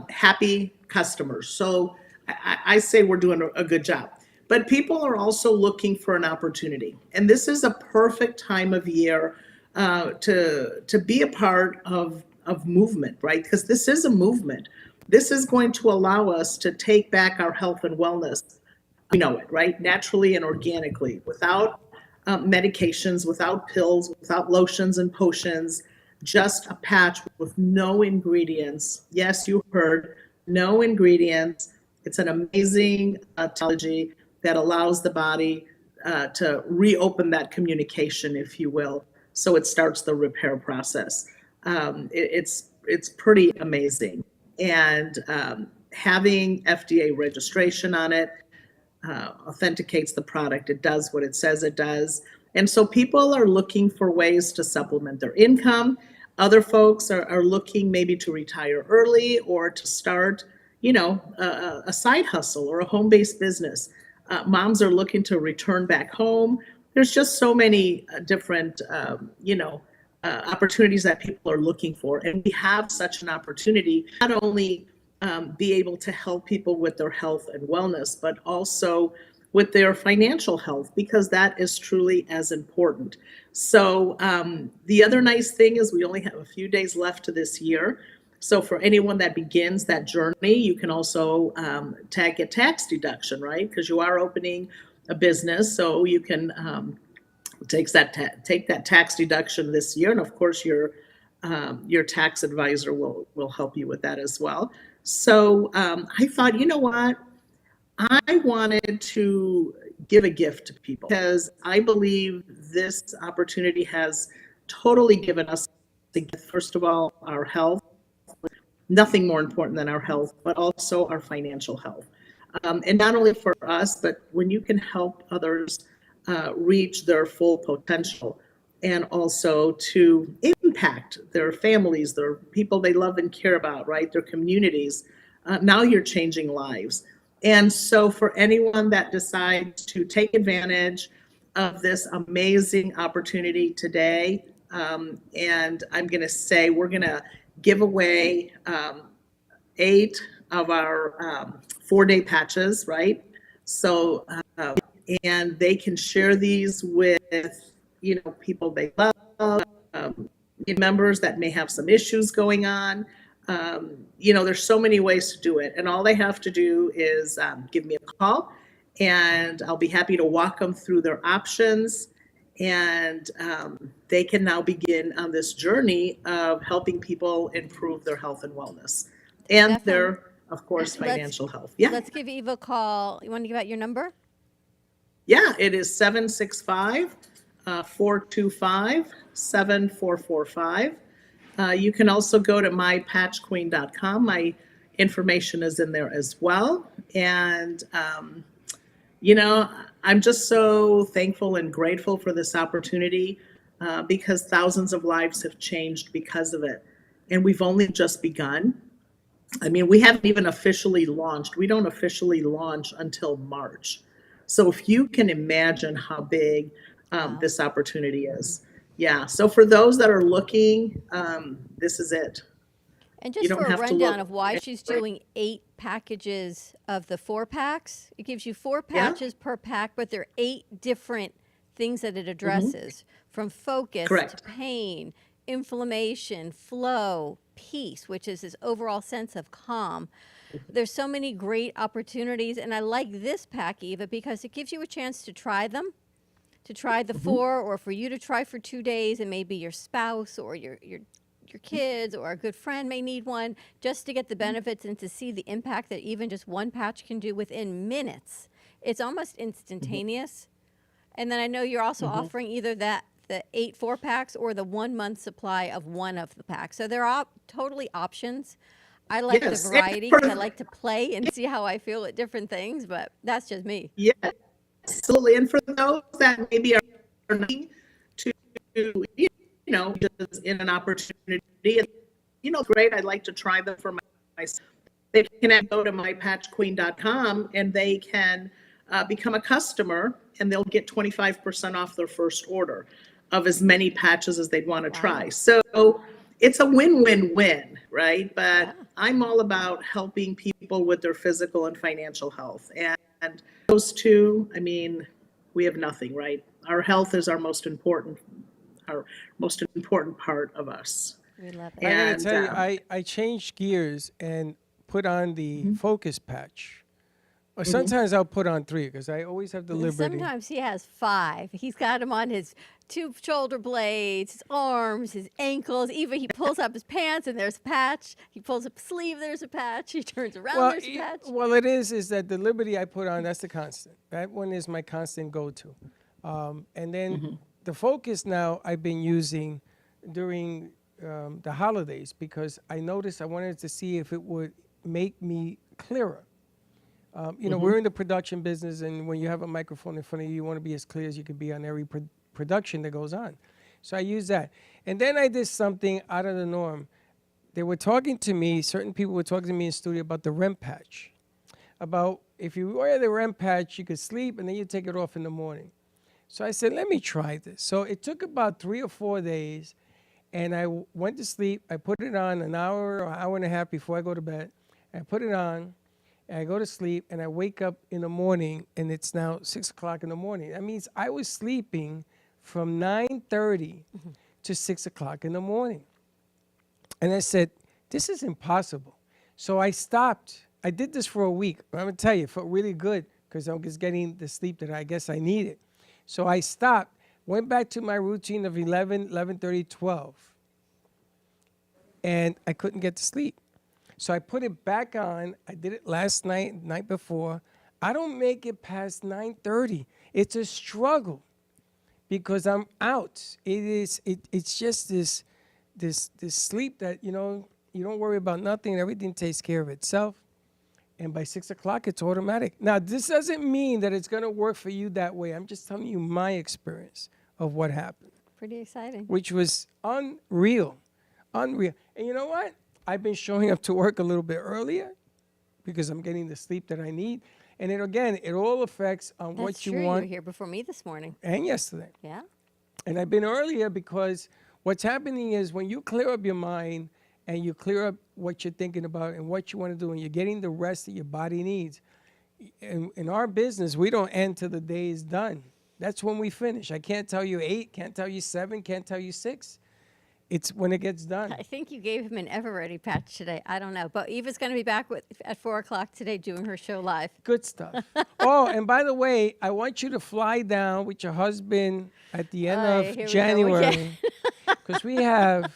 happy customers. So I say we're doing a good job. But people are also looking for an opportunity. And this is a perfect time of year to be a part of movement, right? Because this is a movement. This is going to allow us to take back our health and wellness. We know it, right? Naturally and organically, without medications, without pills, without lotions and potions, just a patch with no ingredients. Yes, you heard, no ingredients. It's an amazing technology that allows the body to reopen that communication, if you will. So it starts the repair process. It's pretty amazing. And having FDA registration on it, authenticates the product. It does what it says it does. And so people are looking for ways to supplement their income. Other folks are looking maybe to retire early or to start, a side hustle or a home-based business. Moms are looking to return back home. There's just so many different, opportunities that people are looking for. And we have such an opportunity, not only be able to help people with their health and wellness, but also with their financial health, because that is truly as important. So the other nice thing is we only have a few days left to this year. So for anyone that begins that journey, you can also get tax deduction, right? Because you are opening a business, so you can take that tax deduction this year, and of course your tax advisor will help you with that as well. So I thought, you know what? I wanted to give a gift to people because I believe this opportunity has totally given us the gift, first of all, our health. Nothing more important than our health, but also our financial health. And not only for us, but when you can help others reach their full potential and also to impact their families, their people they love and care about, right? Their communities. Now you're changing lives. And so for anyone that decides to take advantage of this amazing opportunity today. And I'm going to say we're going to give away 8 of our 4-day patches, right? So, and they can share these with, people they love, members that may have some issues going on. There's so many ways to do it. And all they have to do is give me a call, and I'll be happy to walk them through their options. And they can now begin on this journey of helping people improve their health and wellness and their, of course, financial health. Yeah. Let's give Eva a call. You want to give out your number? Yeah, it is 765-425-7445. You can also go to mypatchqueen.com. My information is in there as well. And, I'm just so thankful and grateful for this opportunity because thousands of lives have changed because of it. And we've only just begun. I mean, we haven't even officially launched. We don't officially launch until March. So if you can imagine how big this opportunity is. Yeah. So for those that are looking, this is it. And just for a rundown of why she's doing 8 packages of the 4-packs, it gives you 4 patches per pack, but there are 8 different things that it addresses, from focus to pain, inflammation, flow, peace, which is this overall sense of calm. There's so many great opportunities, and I like this pack, Eva, because it gives you a chance to try them, to try the 4, or for you to try for 2 days, and maybe your spouse or your kids or a good friend may need one, just to get the benefits and to see the impact that even just one patch can do within minutes. It's almost instantaneous. And then I know you're also offering either the 8 4-packs or the 1-month supply of one of the packs. So they're all totally options. I like the variety because I like to play and see how I feel at different things, but that's just me. Yeah, absolutely. And for those that maybe are looking to, just in an opportunity, great, I'd like to try them for myself. They can go to mypatchqueen.com and they can become a customer, and they'll get 25% off their first order of as many patches as they'd want to try. So it's a win-win-win, right? But I'm all about helping people with their physical and financial health. And those two, I mean, we have nothing, right? Our health is our most important part of us. We love it. I gotta tell you, I changed gears and put on the focus patch. Or sometimes I'll put on 3 because I always have the liberty. Sometimes he has 5. He's got them on his 2 shoulder blades, his arms, his ankles. Even he pulls up his pants and there's a patch. He pulls up a sleeve, there's a patch. He turns around, there's a patch. Well, it is that the liberty I put on, that's the constant. That one is my constant go-to. And then the focus now I've been using during the holidays because I noticed I wanted to see if it would make me clearer. We're in the production business, and when you have a microphone in front of you, you want to be as clear as you can be on every production that goes on. So I use that. And then I did something out of the norm. They were talking to me, certain people were talking to me in studio about the REM patch. About if you wear the REM patch, you could sleep, and then you take it off in the morning. So I said, let me try this. So it took about 3 or 4 days, and I went to sleep. I put it on an hour or hour and a half before I go to bed. I put it on. And I go to sleep, and I wake up in the morning, and it's now 6 o'clock in the morning. That means I was sleeping from 9:30 to 6 o'clock in the morning. And I said, this is impossible. So I stopped. I did this for a week. I'm going to tell you, it felt really good because I was getting the sleep that I guess I needed. So I stopped, went back to my routine of 11, 11:30, 12. And I couldn't get to sleep. So I put it back on. I did it last night, night before. I don't make it past 9:30. It's a struggle because I'm out. It's just this sleep that, you don't worry about nothing. Everything takes care of itself. And by 6 o'clock, it's automatic. Now, this doesn't mean that it's going to work for you that way. I'm just telling you my experience of what happened. Pretty exciting. Which was unreal. Unreal. And you know what? I've been showing up to work a little bit earlier because I'm getting the sleep that I need. And it all affects on That's what true. you You want. were here before me this morning. And yesterday. Yeah. And I've been earlier because what's happening is when you clear up your mind and you clear up what you're thinking about and what you want to do, and you're getting the rest that your body needs. In our business, we don't end till the day is done. That's when we finish. I can't tell you 8, can't tell you 7, can't tell you 6. It's when it gets done. I think you gave him an ever-ready patch today. I don't know. But Eva's going to be back at 4 o'clock today doing her show live. Good stuff. Oh, and by the way, I want you to fly down with your husband at the end Here we of go January again. because we have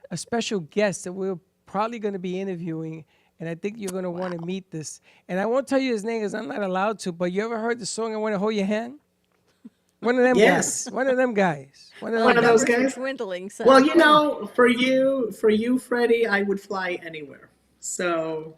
a special guest that we're probably going to be interviewing, and I think you're going to want to meet this. And I won't tell you his name because I'm not allowed to, but you ever heard the song I Want to Hold Your Hand? One of them Yes. guys. One of them guys. One of those Numbers are guys? dwindling. So. Well, you know, for you, Freddie, I would fly anywhere. So,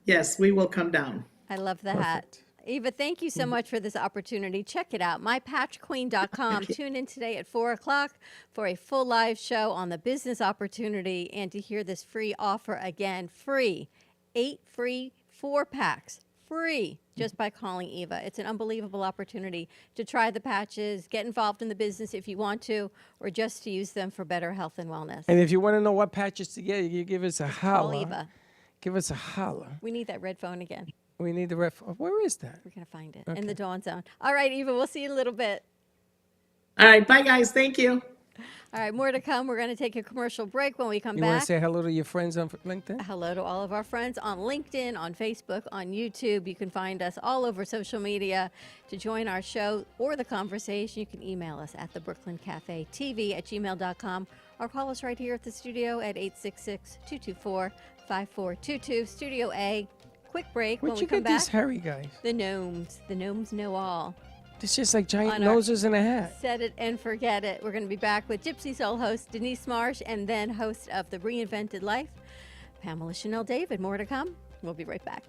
yes, we will come down. I love the hat. Eva, thank you so much for this opportunity. Check it out, mypatchqueen.com. Tune in today at 4 o'clock for a full live show on the business opportunity and to hear this free offer again. Free. 8 free 4-packs. Free just by calling Eva. It's an unbelievable opportunity to try the patches, get involved in the business if you want to, or just to use them for better health and wellness. And if you want to know what patches to get, you give us a Call holler. Eva. Give us a holler. We need that red phone again. We need the ref. Where is that? We're going to find it in the Dawn Zone. All right, Eva, we'll see you in a little bit. All right, bye, guys. Thank you. All right, more to come. We're going to take a commercial break. When we come You want back, to say hello to your friends on LinkedIn? hello to all of our friends on LinkedIn, on Facebook, on YouTube. You can find us all over social media. To join our show or the conversation, you can email us at thebrooklynCafeTV@gmail.com or call us right here at the studio at 866-224-5422. Studio A. Quick break. Where'd when you we come get back, these hairy guys? the gnomes. The gnomes know all. It's just like giant On our- noses in a hat. Set it and forget it. We're going to be back with Gypsy Soul host Denise Marsh and then host of The Reinvented Life, Pamela Chanel David. More to come. We'll be right back.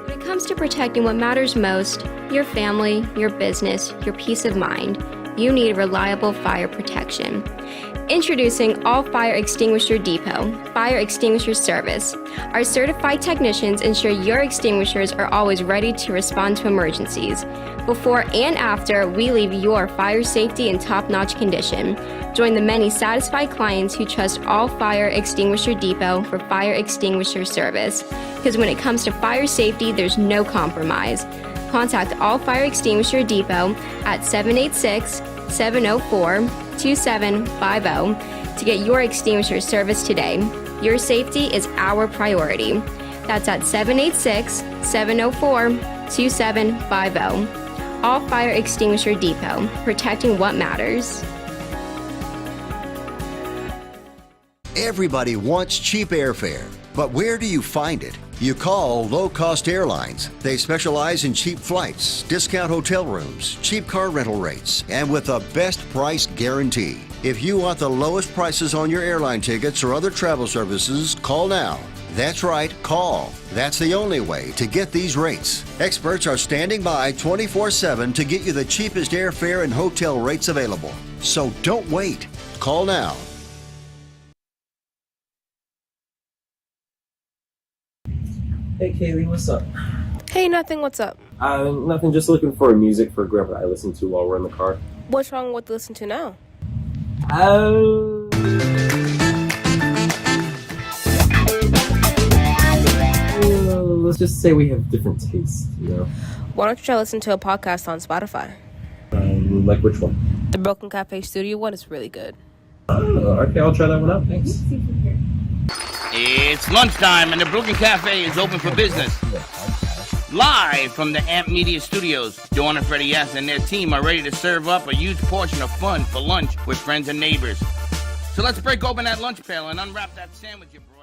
When it comes to protecting what matters most, your family, your business, your peace of mind, you need reliable fire protection. Introducing All Fire Extinguisher Depot, Fire Extinguisher Service. Our certified technicians ensure your extinguishers are always ready to respond to emergencies. Before and after, we leave your fire safety in top-notch condition. Join the many satisfied clients who trust All Fire Extinguisher Depot for fire extinguisher service. Because when it comes to fire safety, there's no compromise. Contact All Fire Extinguisher Depot at 786-704-2750 to get your extinguisher service today. Your safety is our priority. That's at 786-704-2750. All Fire Extinguisher Depot, protecting what matters. Everybody wants cheap airfare, but where do you find it? You call Low Cost Airlines. They specialize in cheap flights, discount hotel rooms, cheap car rental rates, and with a best price guarantee. If you want the lowest prices on your airline tickets or other travel services, call now. That's right, call. That's the only way to get these rates. Experts are standing by 24/7 to get you the cheapest airfare and hotel rates available. So don't wait. Call now. Hey Kaylee, what's up? Hey, nothing. What's up? Nothing, just looking for music for Grandpa I listen to while we're in the car. What's wrong with listen to now? Let's just say we have different tastes, you know? Why don't you try listen to a podcast on Spotify? Like which one? The Broken Cafe Studio one is really good. Okay, I'll try that one out, thanks. It's lunchtime and the Brooklyn Cafe is open for business. Live from the Amp Media Studios, Dawn and Freddie S. and their team are ready to serve up a huge portion of fun for lunch with friends and neighbors. So let's break open that lunch pail and unwrap that sandwich you brought.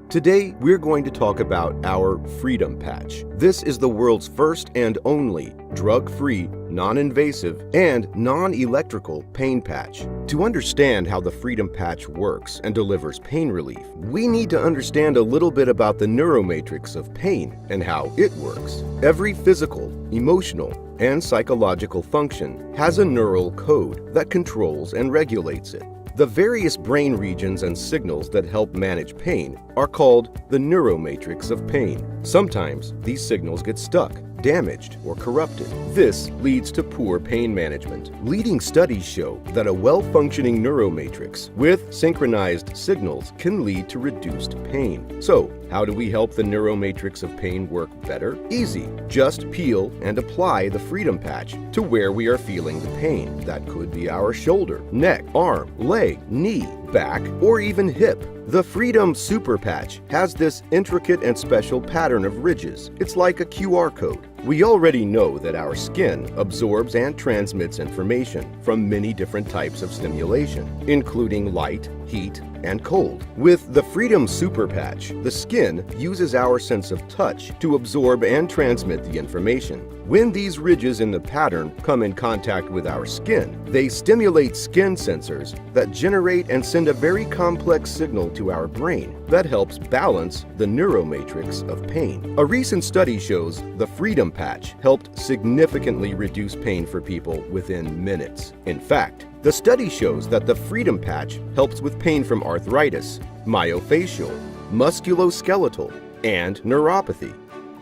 Today, we're going to talk about our Freedom Patch. This is the world's first and only drug-free, non-invasive, and non-electrical pain patch. To understand how the Freedom Patch works and delivers pain relief, we need to understand a little bit about the neuromatrix of pain and how it works. Every physical, emotional, and psychological function has a neural code that controls and regulates it. The various brain regions and signals that help manage pain are called the neuromatrix of pain. Sometimes these signals get stuck, damaged, or corrupted. This leads to poor pain management. Leading studies show that a well-functioning neuromatrix with synchronized signals can lead to reduced pain. So, how do we help the neuromatrix of pain work better? Easy. Just peel and apply the Freedom Patch to where we are feeling the pain. That could be our shoulder, neck, arm, leg, knee, back, or even hip. The Freedom Super Patch has this intricate and special pattern of ridges. It's like a QR code. We already know that our skin absorbs and transmits information from many different types of stimulation, including light, heat, and cold. With the Freedom Super Patch, the skin uses our sense of touch to absorb and transmit the information. When these ridges in the pattern come in contact with our skin, they stimulate skin sensors that generate and send a very complex signal to our brain that helps balance the neuromatrix of pain. A recent study shows the Freedom Patch helped significantly reduce pain for people within minutes. In fact, the study shows that the Freedom Patch helps with pain from arthritis, myofascial, musculoskeletal, and neuropathy.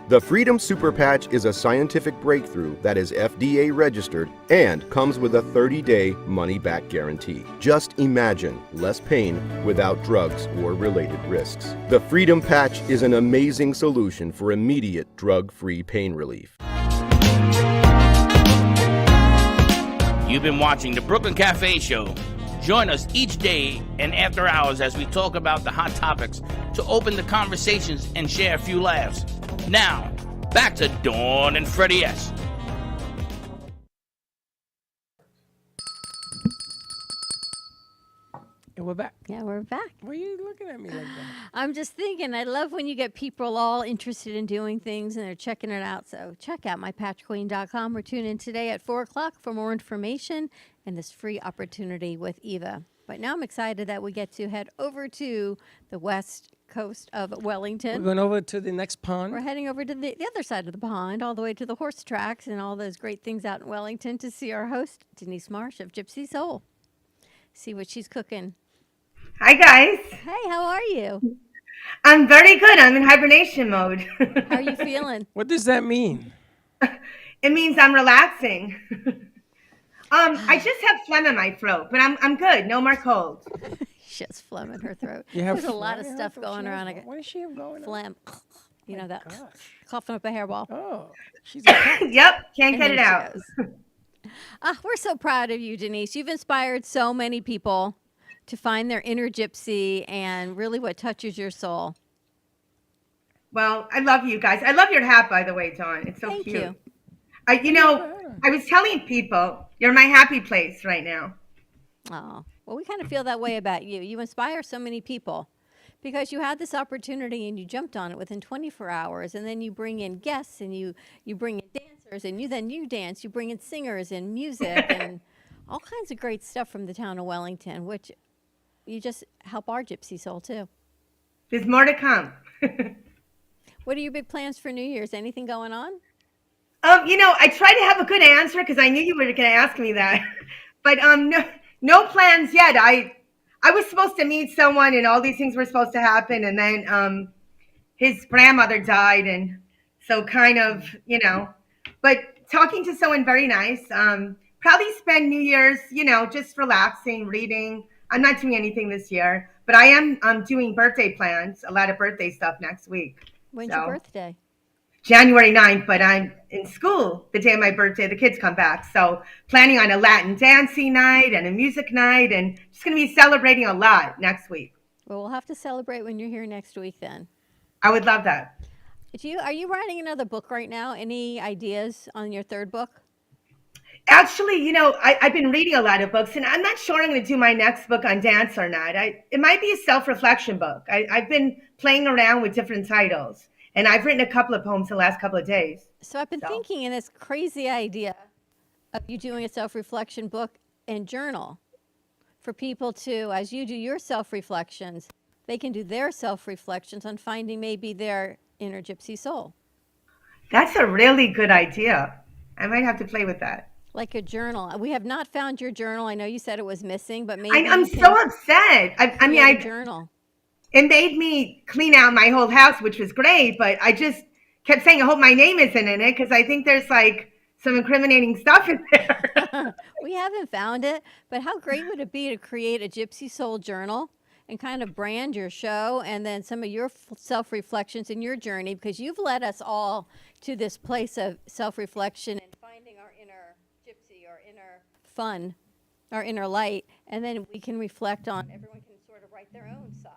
The Freedom Super Patch is a scientific breakthrough that is FDA registered and comes with a 30-day money-back guarantee. Just imagine less pain without drugs or related risks. The Freedom Patch is an amazing solution for immediate drug-free pain relief. You've been watching the Brooklyn Cafe Show. Join us each day and after hours as we talk about the hot topics to open the conversations and share a few laughs. Now, back to Dawn and Freddie S. And we're back. Yeah, we're back. Why are you looking at me like that? I'm just thinking, I love when you get people all interested in doing things and they're checking it out. So check out mypatchqueen.com or tune in today at 4 o'clock for more information and this free opportunity with Eva. But now I'm excited that we get to head over to the west coast of Wellington. We're going over to the next pond. We're heading over to the other side of the pond, all the way to the horse tracks and all those great things out in Wellington to see our host, Denise Marsh of Gypsy Soul. See what she's cooking. Hi, guys. Hey, how are you? I'm very good. I'm in hibernation mode. How are you feeling? What does that mean? It means I'm relaxing. I just have phlegm in my throat, but I'm good. No more cold. She has phlegm in her throat. You have There's a lot of phlegm? stuff going around. What does she have going on? Phlegm. You know that. Coughing up a hairball. Oh, she's Yep, can't get it there she out. goes. We're so proud of you, Denise. You've inspired so many people to find their inner gypsy and really what touches your soul. Well, I love you guys. I love your hat, by the way, Dawn. It's so Thank cute. you. I was telling people, you're my happy place right now. Oh, well, we kind of feel that way about you. You inspire so many people because you had this opportunity and you jumped on it within 24 hours. And then you bring in guests and you bring in dancers and you dance. You bring in singers and music and all kinds of great stuff from the town of Wellington, which you just help our gypsy soul too. There's more to come. What are your big plans for New Year's? Anything going on? I tried to have a good answer because I knew you were going to ask me that. But no plans yet. I was supposed to meet someone and all these things were supposed to happen. And then his grandmother died. And so kind of, but talking to someone very nice. Probably spend New Year's, just relaxing, reading. I'm not doing anything this year, but I am doing birthday plans, a lot of birthday stuff next week. When's your birthday? January 9th, but I'm in school the day of my birthday. The kids come back. So planning on a Latin dancing night and a music night and just going to be celebrating a lot next week. Well, we'll have to celebrate when you're here next week then. I would love that. Are you writing another book right now? Any ideas on your third book? Actually, I've been reading a lot of books, and I'm not sure I'm going to do my next book on dance or not. It might be a self-reflection book. I've been playing around with different titles, and I've written a couple of poems the last couple of days. So I've been thinking in this crazy idea of you doing a self-reflection book and journal for people to, as you do your self-reflections, they can do their self-reflections on finding maybe their inner gypsy soul. That's a really good idea. I might have to play with that. Like a journal. We have not found your journal. I know you said it was missing, but maybe I'm so upset. I mean, I journal. It made me clean out my whole house, which was great, but I just kept saying, I hope my name isn't in it because I think there's like some incriminating stuff in there. We haven't found it, but how great would it be to create a Gypsy Soul journal and kind of brand your show and then some of your self-reflections in your journey, because you've led us all to this place of self-reflection and finding our inner gypsy, our inner fun, our inner light, and then we can reflect on, everyone can sort of write their own side.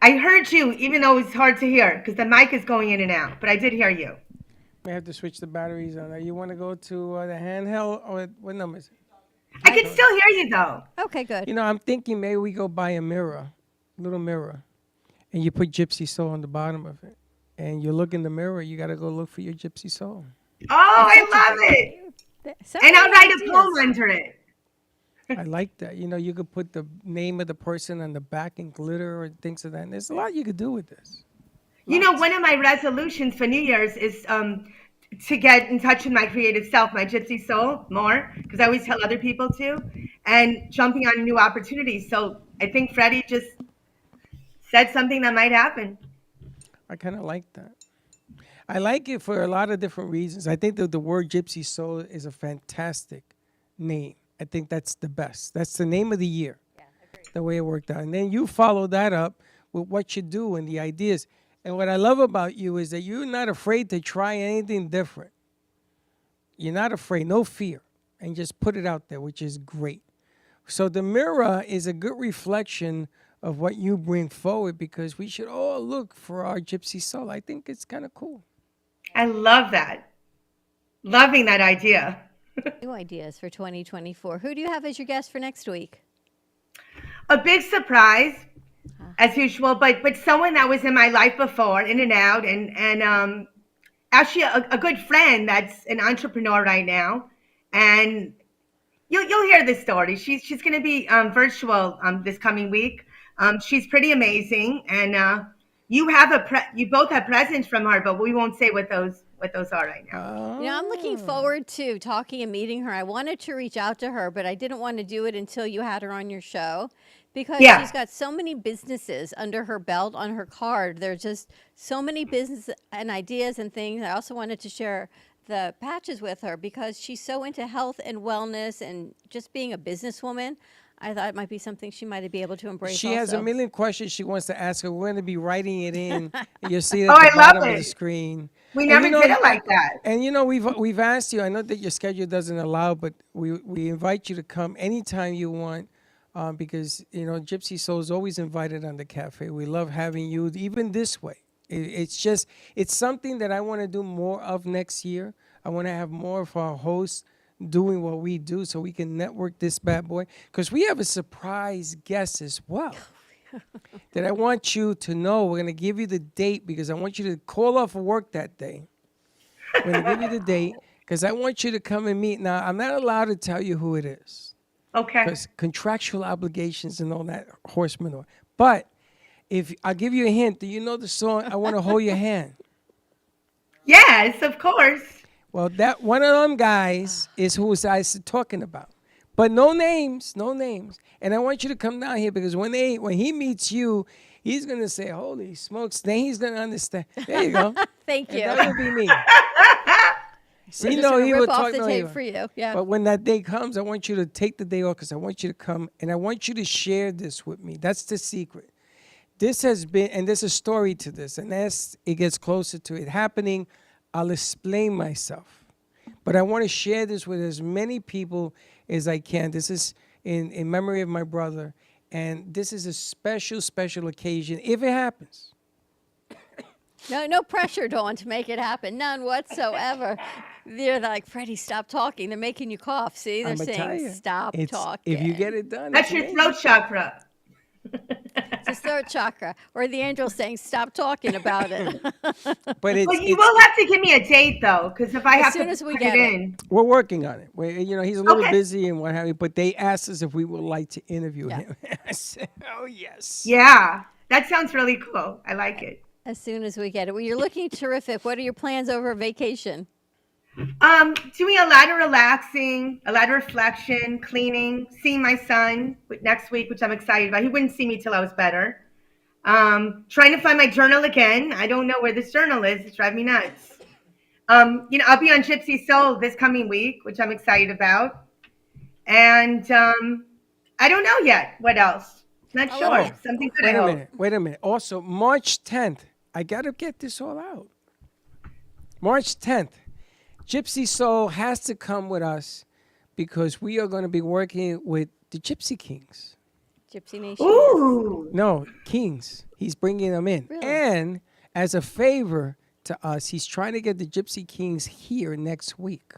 I heard you, even though it's hard to hear because the mic is going in and out, but I did hear you. We have to switch the batteries on. You want to go to the handheld or what number is it? I can still hear you though. Okay, good. You know, I'm thinking maybe we go buy a mirror, little mirror, and you put Gypsy Soul on the bottom of it. And you look in the mirror, you got to go look for your Gypsy Soul. Oh, I love it. And I'll write a poem under it. I like that. You know, you could put the name of the person on the back and glitter or things of that. And there's a lot you could do with this. You know, one of my resolutions for New Year's is to get in touch with my creative self, my gypsy soul more, because I always tell other people to, and jumping on new opportunities. So I think Freddie just said something that might happen. I kind of like that. I like it for a lot of different reasons. I think that the word gypsy soul is a fantastic name. I think that's the best. That's the name of the year, the way it worked out. And then you follow that up with what you do and the ideas. And what I love about you is that you're not afraid to try anything different. You're not afraid, no fear, and just put it out there, which is great. So the mirror is a good reflection of what you bring forward, because we should all look for our gypsy soul. I think it's kind of cool. I love that. Loving that idea. New ideas for 2024. Who do you have as your guest for next week? A big surprise, as usual, but someone that was in my life before, in and out, and actually a good friend that's an entrepreneur right now, and you'll hear this story. She's going to be virtual this coming week. She's pretty amazing, and you both have presents from her, but we won't say what those are right now. You know, I'm looking forward to talking and meeting her. I wanted to reach out to her, but I didn't want to do it until you had her on your show, because she's got so many businesses under her belt on her card. There's just so many business and ideas and things. I also wanted to share the patches with her because she's so into health and wellness and just being a businesswoman. I thought it might be something she might be able to embrace. She has a million questions she wants to ask her. We're going to be writing it in. You'll see it Oh, at I the love bottom of it. the screen. We never did it like that. And you know, we've asked you. I know that your schedule doesn't allow, but we invite you to come anytime you want, because you know Gypsy Soul is always invited on the cafe. We love having you, even this way. It's something that I want to do more of next year. I want to have more of our hosts doing what we do so we can network this bad boy, because we have a surprise guest as well that I want you to know. We're going to give you the date because I want you to call off of work that day. We're going to give you the date because I want you to come and meet. Now, I'm not allowed to tell you who it is. Okay. Because contractual obligations and all that horse manure. But if I'll give you a hint, do you know the song I Want to Hold Your Hand? Yes, of course. Well, that one of them guys is who I was talking about. But no names. And I want you to come down here because when he meets you, he's going to say, holy smokes. Then he's going to understand. There you go. Thank you. And that would be me. See, We're just no, gonna he rip will off talk the no tape evil. for you. Yeah. But when that day comes, I want you to take the day off because I want you to come and I want you to share this with me. That's the secret. This has been, and there's a story to this, and as it gets closer to it happening, I'll explain myself. But I want to share this with as many people as I can. This is in memory of my brother, and this is a special, special occasion if it happens. No pressure, Dawn, to make it happen. None whatsoever. They're like, Freddie, stop talking. They're making you cough. See, they're I'ma tell saying you, stop it's- talking. if you get it done, That's it's your amazing. throat chakra. his throat chakra, or the angel saying, "Stop talking about it." But it's, Well, you will have to give me a date though, because if I As have soon to as we put get it it. in. we're working on it. He's a little Okay. busy and what have you, but they asked us if we would like to interview him. I said, oh, yes. Yeah, that sounds really cool. I like it. As soon as we get it. Well, you're looking terrific. What are your plans over vacation? Doing a lot of relaxing, a lot of reflection, cleaning, seeing my son next week, which I'm excited about. He wouldn't see me till I was better. Trying to find my journal again. I don't know where this journal is. It's driving me nuts. I'll be on Gypsy Soul this coming week, which I'm excited about. And I don't know yet what else. Not sure. Something good, I hope. Wait a minute. Also, March 10th, I got to get this all out. March 10th, Gypsy Soul has to come with us because we are going to be working with the Gypsy Kings. Gypsy Nation. Ooh. No, Kings. He's bringing them in. Really? And as a favor to us, he's trying to get the Gypsy Kings here next week.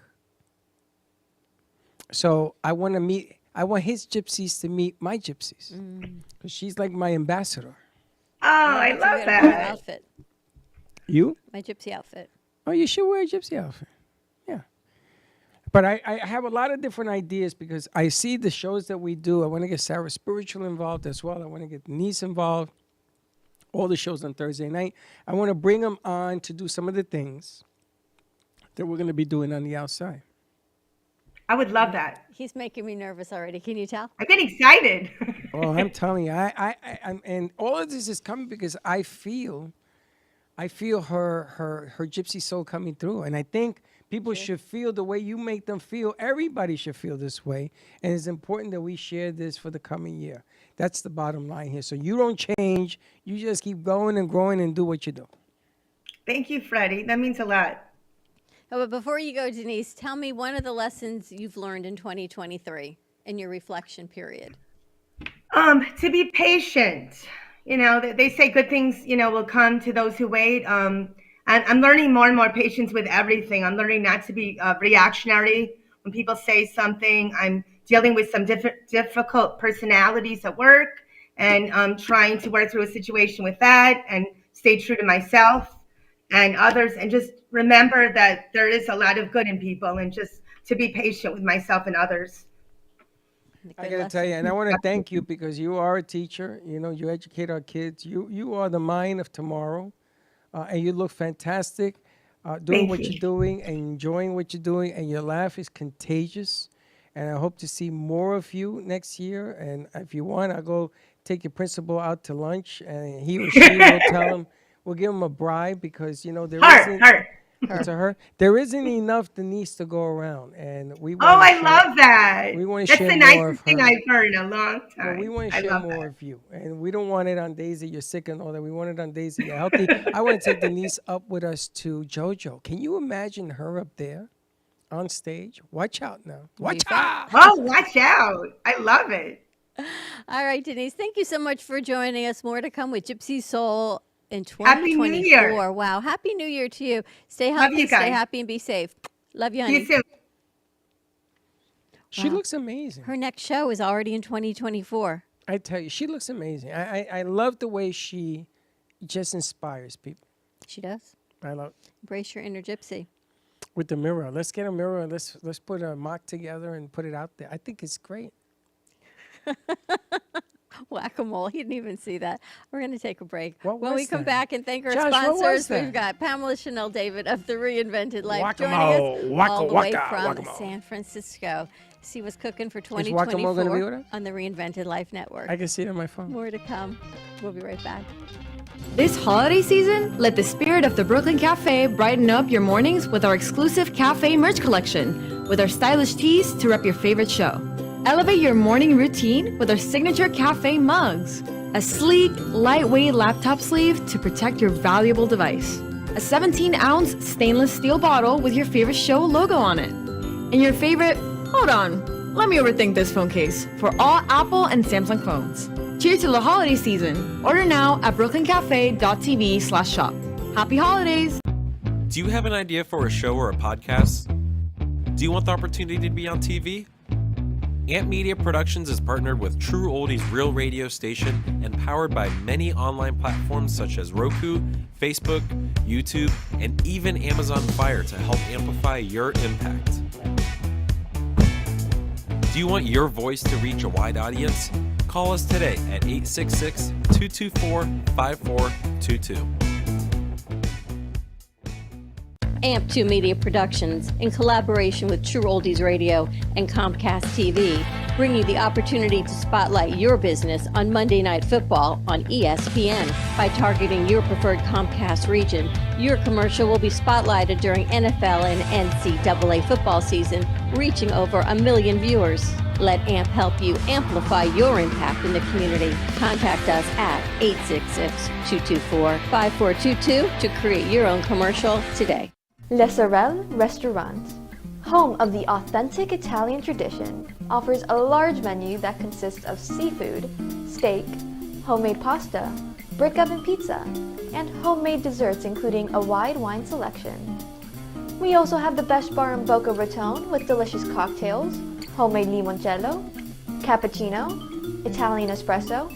So I want his gypsies to meet my gypsies. Because she's like my ambassador. Oh, I love My that. outfit. You? My gypsy outfit. Oh, you should wear a gypsy outfit. Yeah. But I have a lot of different ideas because I see the shows that we do. I want to get Sarah Spiritual involved as well. I want to get Denise involved. All the shows on Thursday night. I want to bring them on to do some of the things that we're going to be doing on the outside. I would love that. He's making me nervous already. Can you tell? I'm getting excited. Oh, I'm telling you, I'm, and all of this is coming because I feel her gypsy soul coming through, and I think people should feel the way you make them feel. Everybody should feel this way, and it's important that we share this for the coming year. That's the bottom line here. So you don't change; you just keep going and growing and do what you do. Thank you, Freddie. That means a lot. Oh, but before you go, Denise, tell me one of the lessons you've learned in 2023 in your reflection period. To be patient. They say good things, will come to those who wait. And I'm learning more and more patience with everything. I'm learning not to be reactionary when people say something. I'm dealing with some difficult personalities at work, and I'm trying to work through a situation with that and stay true to myself and others, and just remember that there is a lot of good in people, and just to be patient with myself and others. I got to tell you, and I want to thank you because you are a teacher. You educate our kids. You are the mind of tomorrow, and you look fantastic doing what you're doing and enjoying what you're doing, and your laugh is contagious. And I hope to see more of you next year. And if you want, I'll go take your principal out to lunch, and he or she will tell him, we'll give him a bribe because, there isn't enough Denise to go around, and we. I love that. We want to share That's the more nicest of thing her. I've heard in a long time. Well, we want to share more of you, and we don't want it on days that you're sick and all that. We want it on days that you're healthy. I want to take Denise up with us to JoJo. Can you imagine her up there on stage? Watch out now. Watch out. Oh, watch out. I love it. All right, Denise, thank you so much for joining us. More to come with Gypsy Soul in Happy New 2024. Year. Wow. Happy New Year to you. Stay Love healthy, you stay guys. happy, and be safe. Love you, See honey. you soon. She looks amazing. Her next show is already in 2024. I tell you, she looks amazing. I love the way she just inspires people. She does. I love Embrace your inner gypsy. with the mirror. Let's get a mirror. Let's put a mock together and put it out there. I think it's great. Whack-a-mole. He didn't even see that. We're going to take a break. What When we was come that? back and thank our Josh, what was sponsors, that? we've got Pamela Chanel David of The Reinvented Life Whack-a-mole. joining us all the way Whack-a, from whack-a-mole. San Francisco. See what's cooking for Whack-a-mole gonna be 2024 with us? on the Reinvented Life Network. I can see it on my phone. More to come. We'll be right back. This holiday season, let the spirit of the Brooklyn Cafe brighten up your mornings with our exclusive cafe merch collection, with our stylish tees to rep your favorite show. Elevate your morning routine with our signature cafe mugs, a sleek, lightweight laptop sleeve to protect your valuable device, a 17-ounce stainless steel bottle with your favorite show logo on it, and your favorite, hold on, let me overthink this phone case, for all Apple and Samsung phones. Cheers to the holiday season. Order now at brooklyncafe.tv/shop. Happy holidays! Do you have an idea for a show or a podcast? Do you want the opportunity to be on TV? Amp Media Productions is partnered with True Oldies Real Radio Station and powered by many online platforms such as Roku, Facebook, YouTube, and even Amazon Fire to help amplify your impact. Do you want your voice to reach a wide audience? Call us today at 866-224-5422. AMP2 Media Productions, in collaboration with True Oldies Radio and Comcast TV, bring you the opportunity to spotlight your business on Monday Night Football on ESPN. By targeting your preferred Comcast region, your commercial will be spotlighted during NFL and NCAA football season, reaching over 1 million viewers. Let AMP help you amplify your impact in the community. Contact us at 866-224-5422 to create your own commercial today. Le Sorel Restaurant, home of the authentic Italian tradition, offers a large menu that consists of seafood, steak, homemade pasta, brick oven pizza, and homemade desserts including a wide wine selection. We also have the best bar in Boca Raton with delicious cocktails, homemade limoncello, cappuccino, Italian espresso,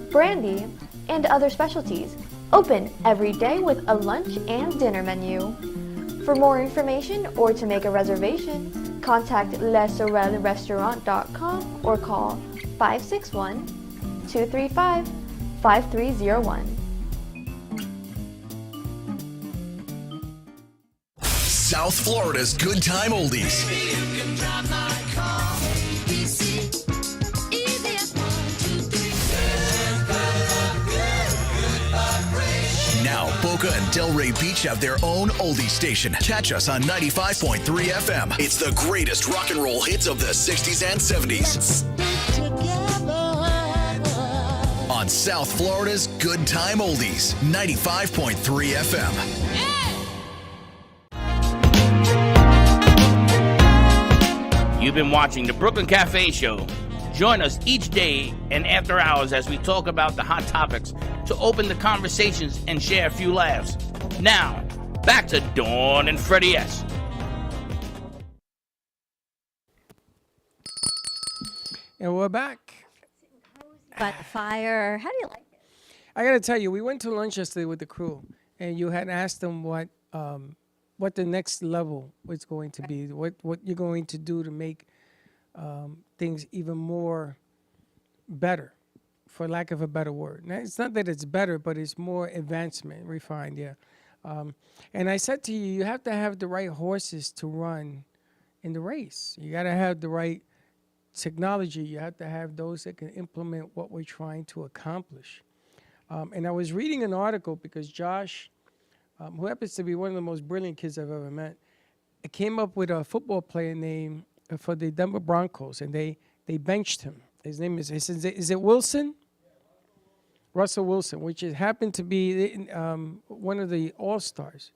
brandy, and other specialties. Open every day with a lunch and dinner menu. For more information or to make a reservation, contact lesorelrestaurant.com or call 561-235-5301. South Florida's Good Time Oldies. Now, Boca and Delray Beach have their own oldie station. Catch us on 95.3 FM. It's the greatest rock and roll hits of the 60s and 70s. On South Florida's Good Time Oldies, 95.3 FM. You've been watching the Brooklyn Cafe Show. Join us each day and after hours as we talk about the hot topics to open the conversations and share a few laughs. Now, back to Dawn and Freddie S. And we're back. But the fire, how do you like it? I got to tell you, we went to lunch yesterday with the crew, and you had asked them what the next level was going to be, what you're going to do to make things even more better, for lack of a better word. Now, it's not that it's better, but it's more advancement, refined, yeah. And I said to you, you have to have the right horses to run in the race. You got to have the right technology. You have to have those that can implement what we're trying to accomplish. And I was reading an article because Josh, who happens to be one of the most brilliant kids I've ever met, came up with a football player name for the Denver Broncos, and they benched him. His name is it Wilson? Russell Wilson, which happened to be one of the All-Stars.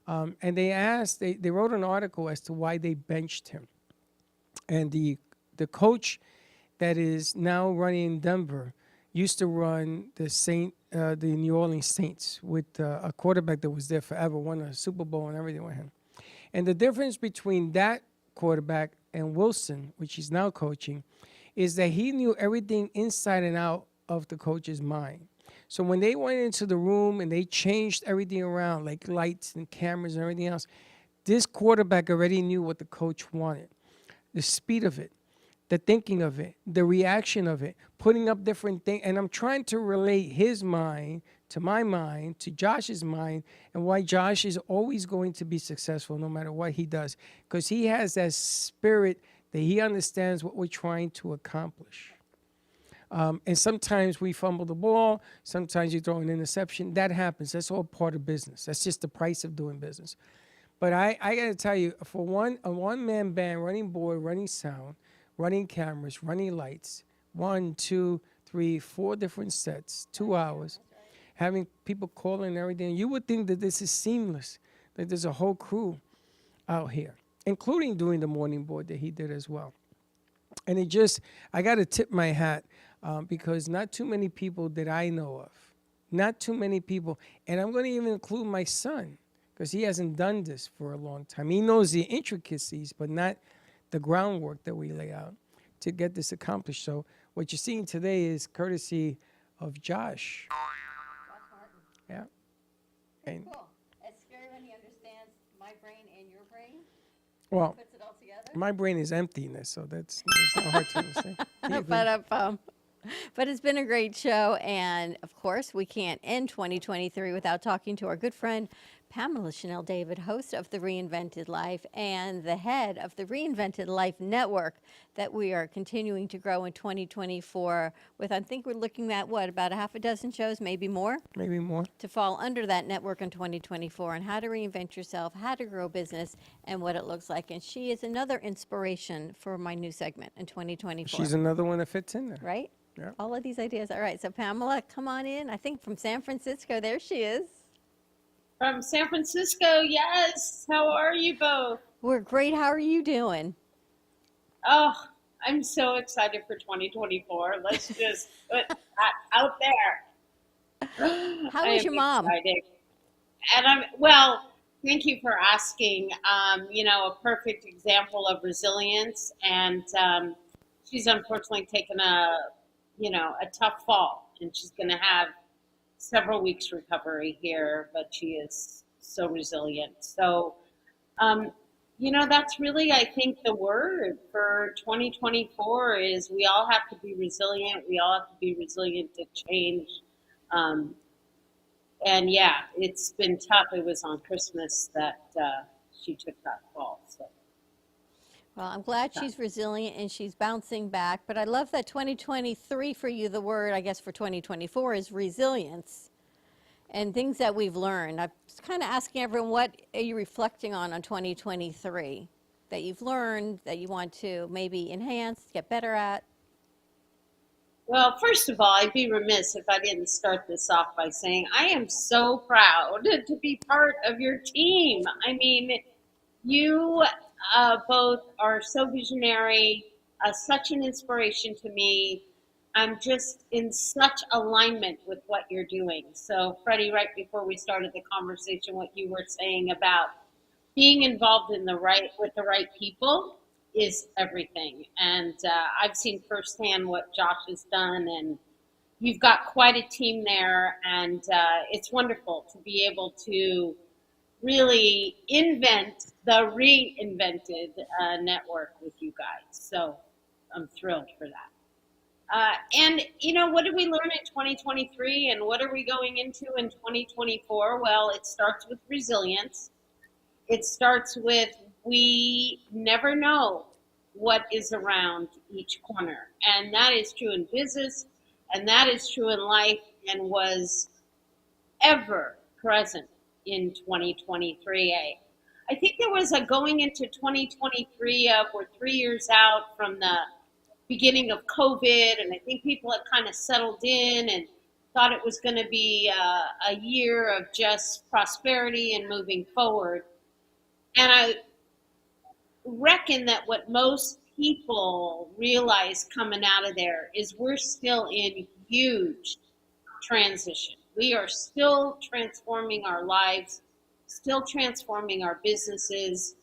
And they wrote an article as to why they benched him. And the coach that is now running Denver used to run the New Orleans Saints with a quarterback that was there forever, won a Super Bowl and everything with him. And the difference between that quarterback and Wilson, which he's now coaching, is that he knew everything inside and out of the coach's mind. So when they went into the room and they changed everything around, like lights and cameras and everything else, this quarterback already knew what the coach wanted. The speed of it, the thinking of it, the reaction of it, putting up different things. And I'm trying to relate his mind to my mind, to Josh's mind, and why Josh is always going to be successful no matter what he does. Because he has that spirit that he understands what we're trying to accomplish. And sometimes we fumble the ball. Sometimes you throw an interception. That happens. That's all part of business. That's just the price of doing business. But I got to tell you, for a one-man band, running board, running sound, running cameras, running lights, 1, 2, 3, 4 different sets, 2 hours, having people calling and everything, you would think that this is seamless, that there's a whole crew out here, including doing the morning board that he did as well. And I got to tip my hat because not too many people that I know of, not too many people, and I'm going to even include my son because he hasn't done this for a long time. He knows the intricacies, but not the groundwork that we lay out. to get this accomplished. So what you're seeing today is courtesy of Josh. Yeah. And Cool. It's scary when he understands my brain and your brain. well, Puts it all together. my brain is emptiness, so that's not hard to understand. But it's been a great show, and of course, we can't end 2023 without talking to our good friend Pamela Chanel David, host of The Reinvented Life and the head of the Reinvented Life Network that we are continuing to grow in 2024 with, I think we're looking at, about a half a dozen shows, maybe more? Maybe more. To fall under that network in 2024 and how to reinvent yourself, how to grow business, and what it looks like. And she is another inspiration for my new segment in 2024. She's another one that fits in there. Right? Yeah. All of these ideas. All right, so Pamela, come on in. I think from San Francisco. There she is. From San Francisco, yes. How are you both? We're great. How are you doing? Oh, I'm so excited for 2024. Let's just put that out there. How is your mom? Excited. And thank you for asking. A perfect example of resilience. And she's unfortunately taken a tough fall, and she's going to have several weeks recovery here, but she is so resilient. So, that's really, I think, the word for 2024 is we all have to be resilient. We all have to be resilient to change. And yeah, it's been tough. It was on Christmas that she took that fall. So. Well, I'm glad she's resilient and she's bouncing back. But I love that 2023 for you, the word, I guess, for 2024 is resilience and things that we've learned. I was kind of asking everyone, what are you reflecting on 2023 that you've learned that you want to maybe enhance, get better at? Well, first of all, I'd be remiss if I didn't start this off by saying I am so proud to be part of your team. I mean, you both are so visionary, such an inspiration to me. I'm just in such alignment with what you're doing. So, Freddie, right before we started the conversation, what you were saying about being involved with the right people is everything. And I've seen firsthand what Josh has done, and you've got quite a team there. And it's wonderful to be able to really invent the reinvented network with you guys. So I'm thrilled for that. And, what did we learn in 2023 and what are we going into in 2024? Well, it starts with resilience. It starts with we never know what is around each corner. And that is true in business, and that is true in life, and was ever present in 2023. I think there was a going into 2023 we're 3 years out from the beginning of COVID, and I think people had kind of settled in and thought it was going to be a year of just prosperity and moving forward. And I reckon that what most people realize coming out of there is we're still in huge transition. We are still transforming our lives, still transforming our businesses.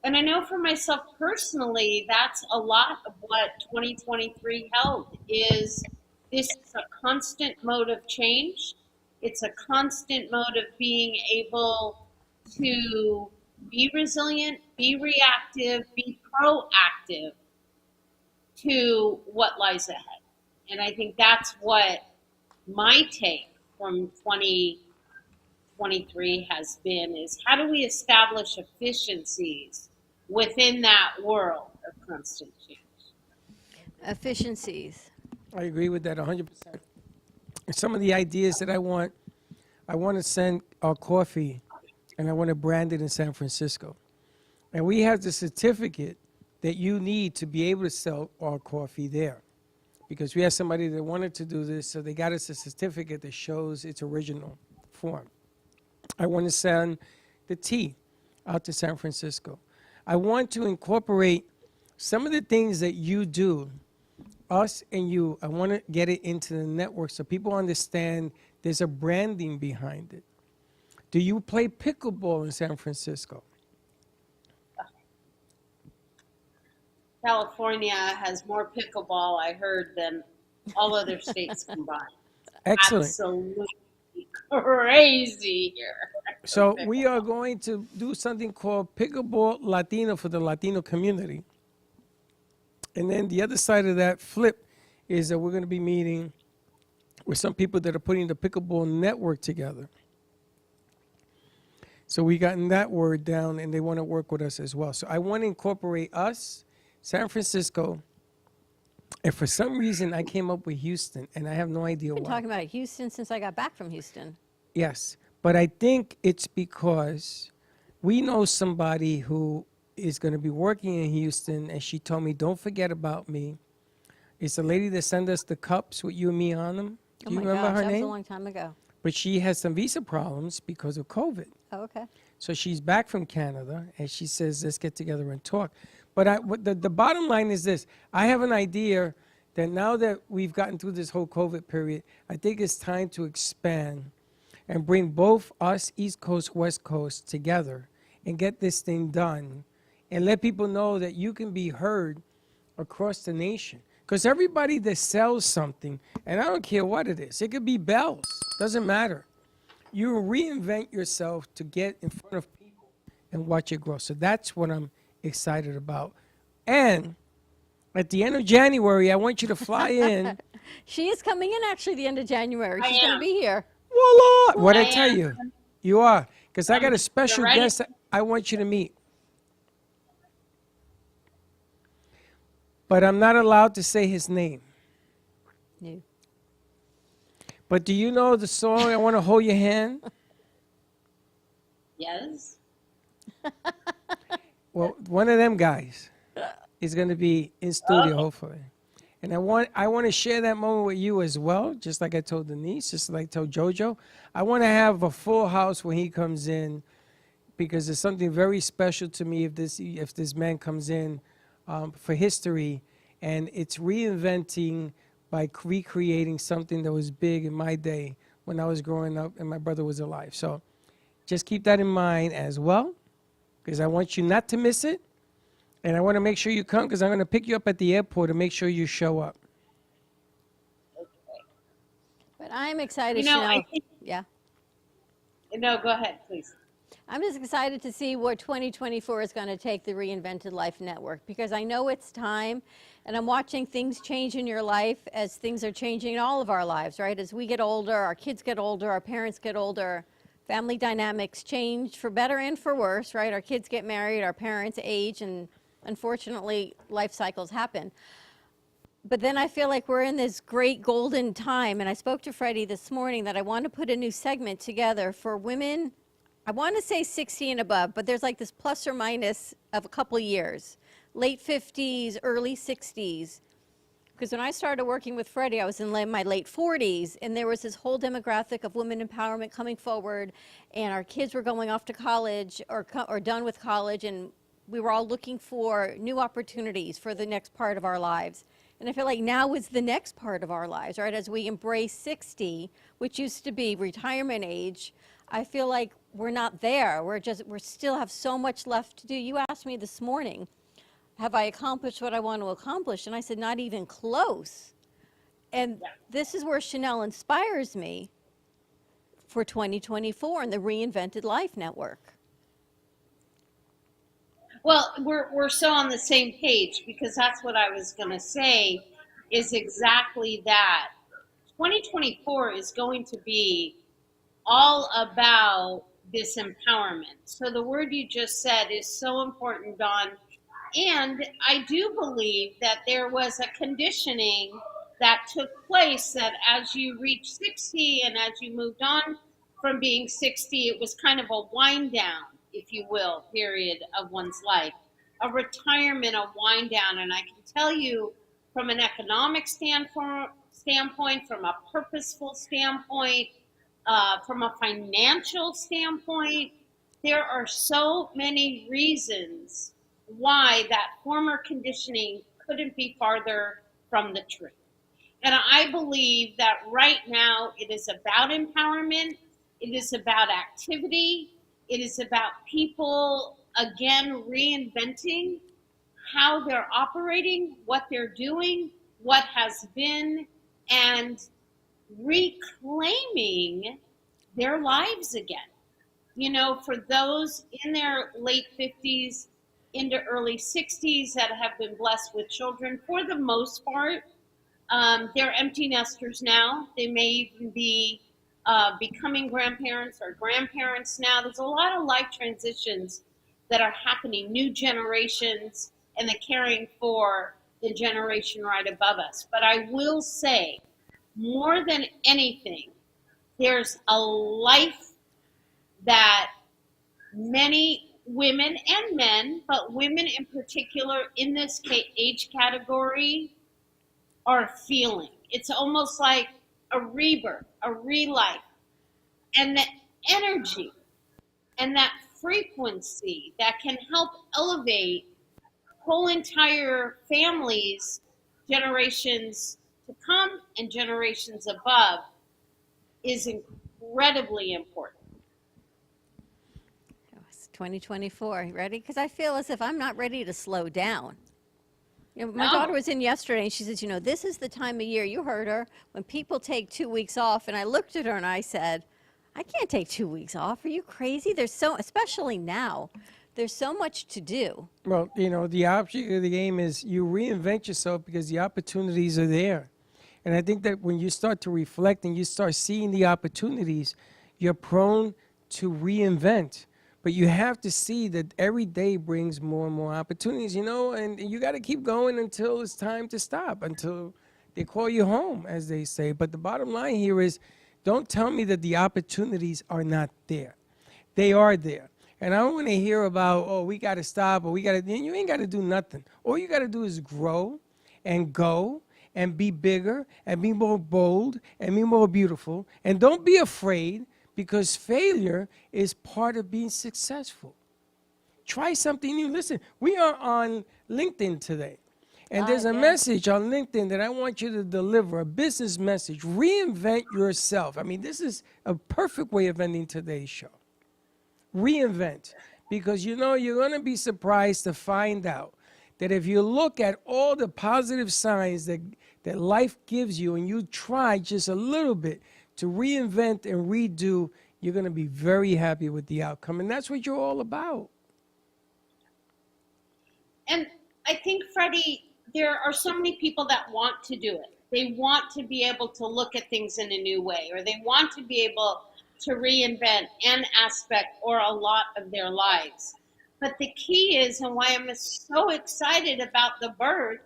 And I know for myself personally, that's a lot of what 2023 held is this is a constant mode of change. It's a constant mode of being able to be resilient, be reactive, be proactive to what lies ahead. And I think that's what my take from 2023 has been is how do we establish efficiencies within that world of constant change? Efficiencies. I agree with that 100%. Some of the ideas that I want to send our coffee and I want to brand it in San Francisco. And we have the certificate that you need to be able to sell our coffee there. Because we have somebody that wanted to do this, so they got us a certificate that shows its original form. I want to send the tea out to San Francisco. I want to incorporate some of the things that you do, us and you. I want to get it into the network so people understand there's a branding behind it. Do you play pickleball in San Francisco? California has more pickleball, I heard, than all other states combined. Excellent. Absolutely crazy here. So we are going to do something called Pickleball Latino for the Latino community. And then the other side of that flip is that we're going to be meeting with some people that are putting the Pickleball Network together. So we gotten that word down, and they want to work with us as well. So I want to incorporate us, San Francisco, and for some reason I came up with Houston, and I have no idea I've been why. talking about Houston since I got back from Houston. Yes, but I think it's because we know somebody who is going to be working in Houston, and she told me, don't forget about me. It's a lady that sent us the cups with you and me on them. Do you remember her that was name? a long time ago. But she has some visa problems because of COVID. Oh, okay. So she's back from Canada, and she says, let's get together and talk. But the bottom line is this. I have an idea that now that we've gotten through this whole COVID period, I think it's time to expand and bring both us, East Coast, West Coast, together and get this thing done and let people know that you can be heard across the nation. Because everybody that sells something, and I don't care what it is, it could be bells, doesn't matter. You reinvent yourself to get in front of people and watch it grow. So that's what I'm excited about. And at the end of January, I want you to fly in. She is coming in actually the end of January. I She's going to am. be here. Voila! What'd I I tell am. you? You are. Because I got a special ready? guest I want you to meet. But I'm not allowed to say his name. No. But do you know the song, I Want to Hold Your Hand? Yes. Well, one of them guys is going to be in studio, hopefully. And I want to share that moment with you as well, just like I told Denise, just like I told JoJo. I want to have a full house when he comes in, because there's something very special to me if this man comes in for history, and it's reinventing by recreating something that was big in my day when I was growing up and my brother was alive. So just keep that in mind as well, because I want you not to miss it. And I want to make sure you come, because I'm going to pick you up at the airport and make sure you show up. But I'm excited. You know, Chanel. I think, Yeah. no, go ahead, please. I'm just excited to see where 2024 is going to take the Reinvented Life Network, because I know it's time, and I'm watching things change in your life as things are changing in all of our lives, right? As we get older, our kids get older, our parents get older, family dynamics change for better and for worse, right? Our kids get married, our parents age, and unfortunately, life cycles happen. But then I feel like we're in this great golden time, and I spoke to Freddie this morning that I want to put a new segment together for women. I want to say 60 and above, but there's like this plus or minus of a couple years, late 50s, early 60s. Because when I started working with Freddie, I was in my late 40s, and there was this whole demographic of women empowerment coming forward, and our kids were going off to college or done with college, and we were all looking for new opportunities for the next part of our lives. And I feel like now is the next part of our lives, right? As we embrace 60, which used to be retirement age, I feel like we're not there. We still have so much left to do. You asked me this morning, have I accomplished what I want to accomplish? And I said, not even close. And this is where Chanel inspires me for 2024 and the Reinvented Life Network. Well, we're so on the same page, because that's what I was going to say is exactly that. 2024 is going to be all about this empowerment. So the word you just said is so important, Dawn. And I do believe that there was a conditioning that took place that as you reach 60 and as you moved on from being 60, it was kind of a wind down, if you will, period of one's life. A retirement, a wind down. And I can tell you from an economic standpoint, from a purposeful standpoint, from a financial standpoint, there are so many reasons why that former conditioning couldn't be farther from the truth. And I believe that right now it is about empowerment, it is about activity, it is about people, again, reinventing how they're operating, what they're doing, what has been, and reclaiming their lives again. You know, for those in their late 50s into early 60s that have been blessed with children, for the most part, they're empty nesters now. They may even be becoming grandparents or grandparents now. There's a lot of life transitions that are happening, new generations, and the caring for the generation right above us. But I will say, more than anything, there's a life that many women and men, but women in particular in this age category, are feeling. It's almost like a rebirth, a relife, and the energy and that frequency that can help elevate whole entire families, generations to come and generations above, is incredibly important. It's 2024. You ready? Because I feel as if I'm not ready to slow down. You know, my No. daughter was in yesterday, and she says, you know, this is the time of year, you heard her, when people take 2 weeks off. And I looked at her and I said, I can't take 2 weeks off. Are you crazy? There's so, especially now, there's so much to do. Well, you know, the object of the game is you reinvent yourself because the opportunities are there. And I think that when you start to reflect and you start seeing the opportunities, you're prone to reinvent. But you have to see that every day brings more and more opportunities, you know, and you got to keep going until it's time to stop, until they call you home, as they say. But the bottom line here is, don't tell me that the opportunities are not there. They are there. And I don't want to hear about, oh, we got to stop, or we got to, you ain't got to do nothing. All you got to do is grow and go and be bigger and be more bold and be more beautiful. And don't be afraid, because failure is part of being successful. Try something new. Listen, we are on LinkedIn today. And there's a message on LinkedIn that I want you to deliver, a business message. Reinvent yourself. I mean, this is a perfect way of ending today's show. Reinvent. Because, you know, you're going to be surprised to find out that if you look at all the positive signs that life gives you and you try just a little bit to reinvent and redo, you're going to be very happy with the outcome. And that's what you're all about. And I think, Freddie, there are so many people that want to do it. They want to be able to look at things in a new way, or they want to be able to reinvent an aspect or a lot of their lives. But the key is, and why I'm so excited about the birth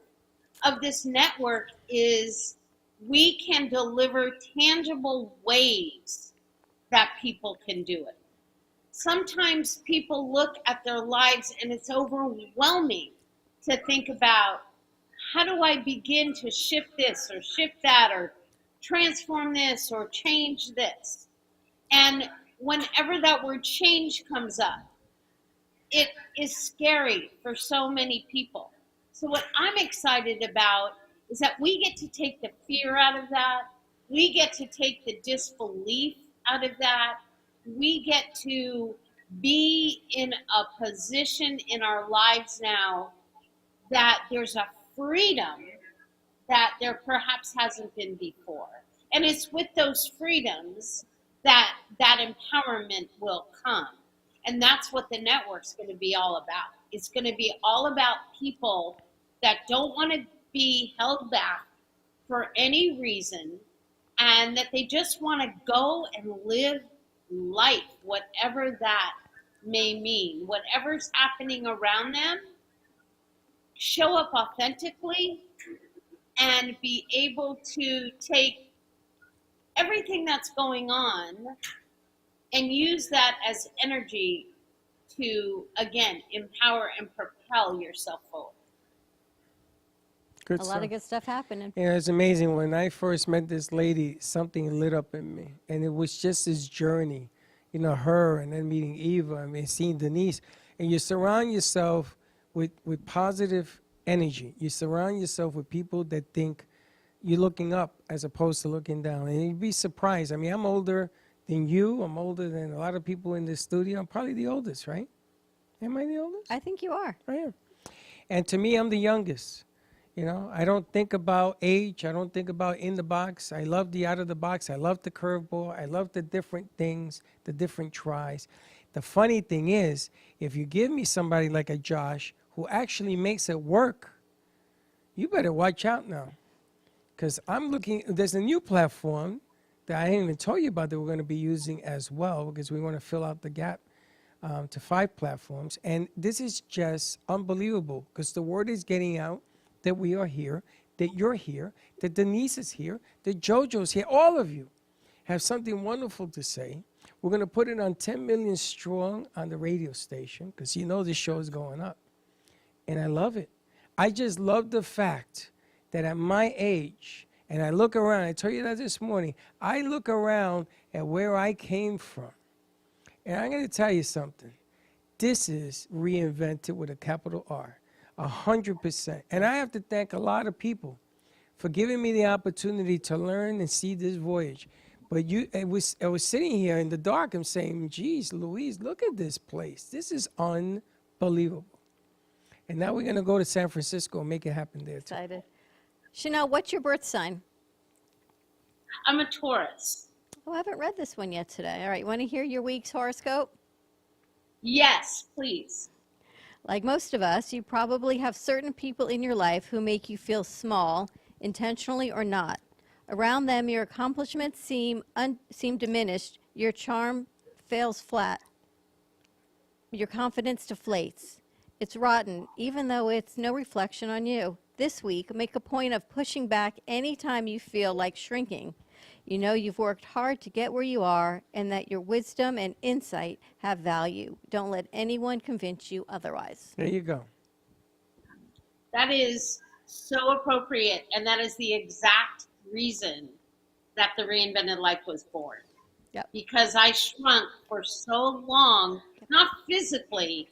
of this network, is we can deliver tangible ways that people can do it. Sometimes people look at their lives and it's overwhelming to think about, how do I begin to shift this or shift that or transform this or change this? And whenever that word change comes up, it is scary for so many people. So what I'm excited about is that we get to take the fear out of that. We get to take the disbelief out of that. We get to be in a position in our lives now that there's a freedom that there perhaps hasn't been before. And it's with those freedoms that that empowerment will come. And that's what the network's going to be all about. It's going to be all about people that don't want to be held back for any reason, and that they just want to go and live life, whatever that may mean, whatever's happening around them, show up authentically and be able to take everything that's going on and use that as energy to, again, empower and propel yourself forward. Good A lot stuff. of good stuff happening. Yeah, it's amazing. When I first met this lady, something lit up in me. And it was just this journey, you know, her, and then meeting Eva, I mean, seeing Denise. And you surround yourself with positive energy. You surround yourself with people that think you're looking up as opposed to looking down. And you'd be surprised. I mean, I'm older than you. I'm older than a lot of people in this studio. I'm probably the oldest, right? Am I the oldest? I think you are. I am. And to me, I'm the youngest. You know, I don't think about age. I don't think about in the box. I love the out of the box. I love the curveball. I love the different things, the different tries. The funny thing is, if you give me somebody like a Josh who actually makes it work, you better watch out now. Because I'm looking, there's a new platform that I didn't even tell you about that we're going to be using as well, because we want to fill out the gap to 5 platforms. And this is just unbelievable, because the word is getting out that we are here, that you're here, that Denise is here, that JoJo's here. All of you have something wonderful to say. We're going to put it on 10 million strong on the radio station, because you know this show is going up. And I love it. I just love the fact that at my age, and I look around, I told you that this morning, I look around at where I came from. And I'm going to tell you something. This is reinvented with a capital R. 100%. And I have to thank a lot of people for giving me the opportunity to learn and see this voyage. But I was sitting here in the dark and saying, geez, Louise, look at this place. This is unbelievable. And now we're going to go to San Francisco and make it happen there, too. Excited. Chanel, what's your birth sign? I'm a Taurus. Oh, I haven't read this one yet today. All right, you want to hear your week's horoscope? Yes, please. Like most of us, you probably have certain people in your life who make you feel small, intentionally or not. Around them, your accomplishments seem diminished, your charm fails flat, your confidence deflates. It's rotten, even though it's no reflection on you. This week, make a point of pushing back anytime you feel like shrinking. You know you've worked hard to get where you are and that your wisdom and insight have value. Don't let anyone convince you otherwise. There you go. That is so appropriate, and that is the exact reason that the Reinvented Life was born. Yep. Because I shrunk for so long, not physically,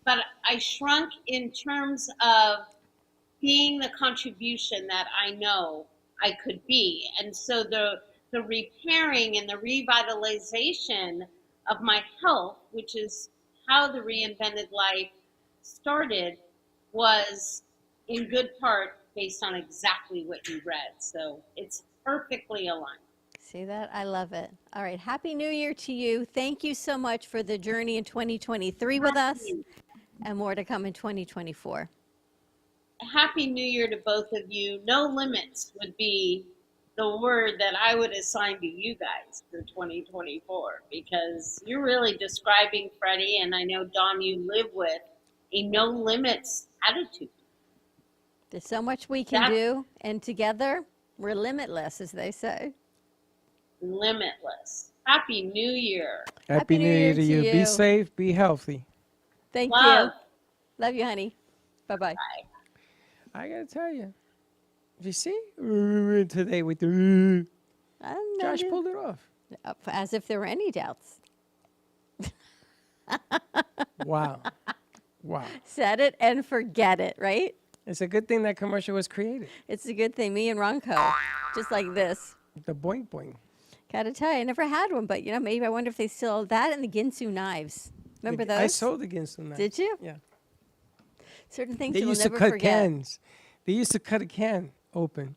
but I shrunk in terms of being the contribution that I know I could be. And so the repairing and the revitalization of my health, which is how the Reinvented Life started, was in good part based on exactly what you read. So it's perfectly aligned. See that? I love it. All right. Happy New Year to you. Thank you so much for the journey in 2023 with us, and more to come in 2024. Happy New Year to both of you. No limits would be the word that I would assign to you guys for 2024, because you're really describing, Freddie, and I know, Dawn, you live with a no limits attitude. There's so much we can do, and together we're limitless, as they say. Limitless. Happy New Year. Happy New Year to you. Be safe, be healthy. Thank Love. you. Love you, honey. Bye-bye. Bye. I got to tell you. You see? Today with the... Josh pulled it off. As if there were any doubts. Wow. Wow. Set it and forget it, right? It's a good thing that commercial was created. It's a good thing. Me and Ronco, just like this. The boing boing. Gotta tell you, I never had one, but maybe I wonder if they still that and the Ginsu knives. Remember those? I sold the Ginsu knives. Did you? Yeah. Certain things They you'll used to never cut forget. cans. They used to cut a can open.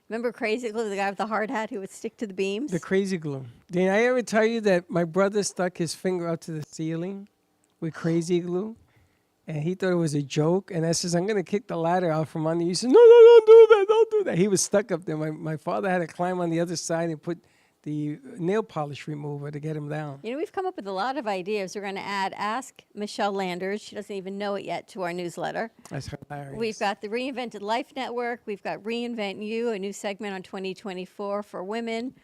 Remember Crazy Glue, the guy with the hard hat who would stick to the beams? The crazy glue. Did I ever tell you that my brother stuck his finger up to the ceiling with crazy glue? And he thought it was a joke. And I says, I'm going to kick the ladder out from under you. He said, no, don't do that. Don't do that. He was stuck up there. My father had to climb on the other side and put the nail polish remover to get him down. We've come up with a lot of ideas. We're going to add Ask Michelle Landers. She doesn't even know it yet to our newsletter. That's hilarious. We've got the Reinvented Life Network. We've got Reinvent You, a new segment on 2024 for women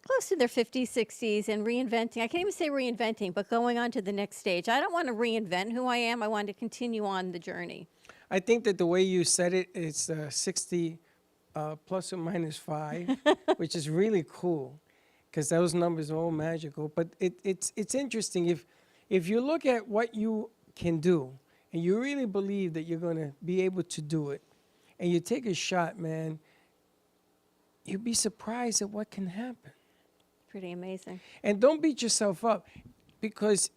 close to their 50s, 60s, and reinventing. I can't even say reinventing, but going on to the next stage. I don't want to reinvent who I am. I want to continue on the journey. I think that the way you said it, it's 60 plus or minus 5, which is really cool, because those numbers are all magical. But it's interesting. If you look at what you can do, and you really believe that you're going to be able to do it, and you take a shot, man, you'd be surprised at what can happen. Pretty amazing. And don't beat yourself up, because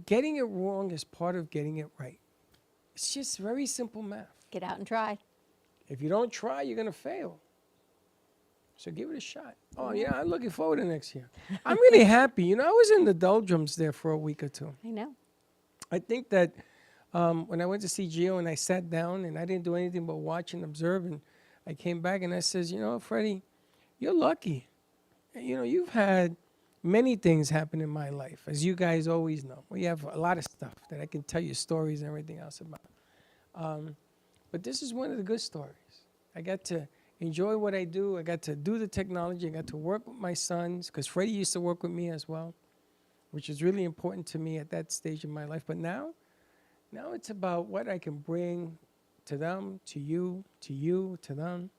getting it wrong is part of getting it right. It's just very simple math. Get out and try. If you don't try, you're going to fail. So give it a shot. Oh, yeah, I'm looking forward to next year. I'm really happy. You know, I was in the doldrums there for a week or two. I know. I think that when I went to see Gio and I sat down and I didn't do anything but watch and observe, and I came back and I says, you know, Freddie, you're lucky. You know, you've had many things happen in my life, as you guys always know. We have a lot of stuff that I can tell you stories and everything else about. But this is one of the good stories. I got to enjoy what I do. I got to do the technology. I got to work with my sons, because Freddie used to work with me as well, which is really important to me at that stage of my life. But now it's about what I can bring to them, to you, to them.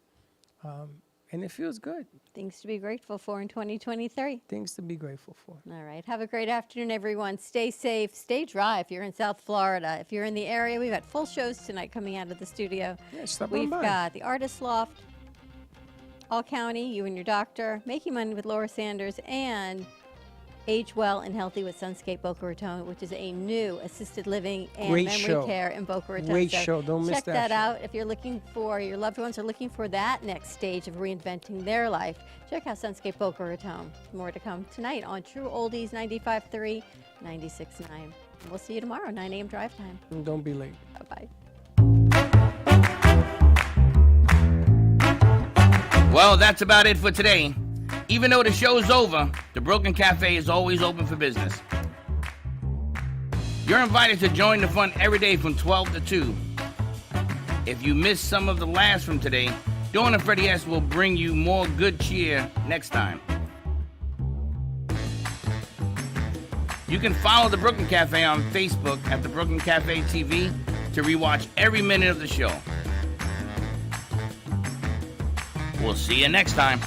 And it feels good. Things to be grateful for in 2023. Things to be grateful for. All right. Have a great afternoon, everyone. Stay safe. Stay dry if you're in South Florida. If you're in the area, we've got full shows tonight coming out of the studio. Yeah, stop on We've by. got the Artist Loft, All County, You and Your Doctor, Making Money with Laura Sanders, and Age Well and Healthy with Sunscape Boca Raton, which is a new assisted living and Great memory show. care in Boca Raton. Great So show. Don't miss check that show. out if you're looking for, your loved ones are looking for that next stage of reinventing their life. Check out Sunscape Boca Raton. More to come tonight on True Oldies 95.3, 96.9. We'll see you tomorrow, 9 a.m. drive time. And don't be late. Bye-bye. Well, that's about it for today. Even though the show's over, the Brooklyn Cafe is always open for business. You're invited to join the fun every day from 12 to 2. If you missed some of the laughs from today, Dawn and Freddie S. will bring you more good cheer next time. You can follow the Brooklyn Cafe on Facebook at the Brooklyn Cafe TV to rewatch every minute of the show. We'll see you next time.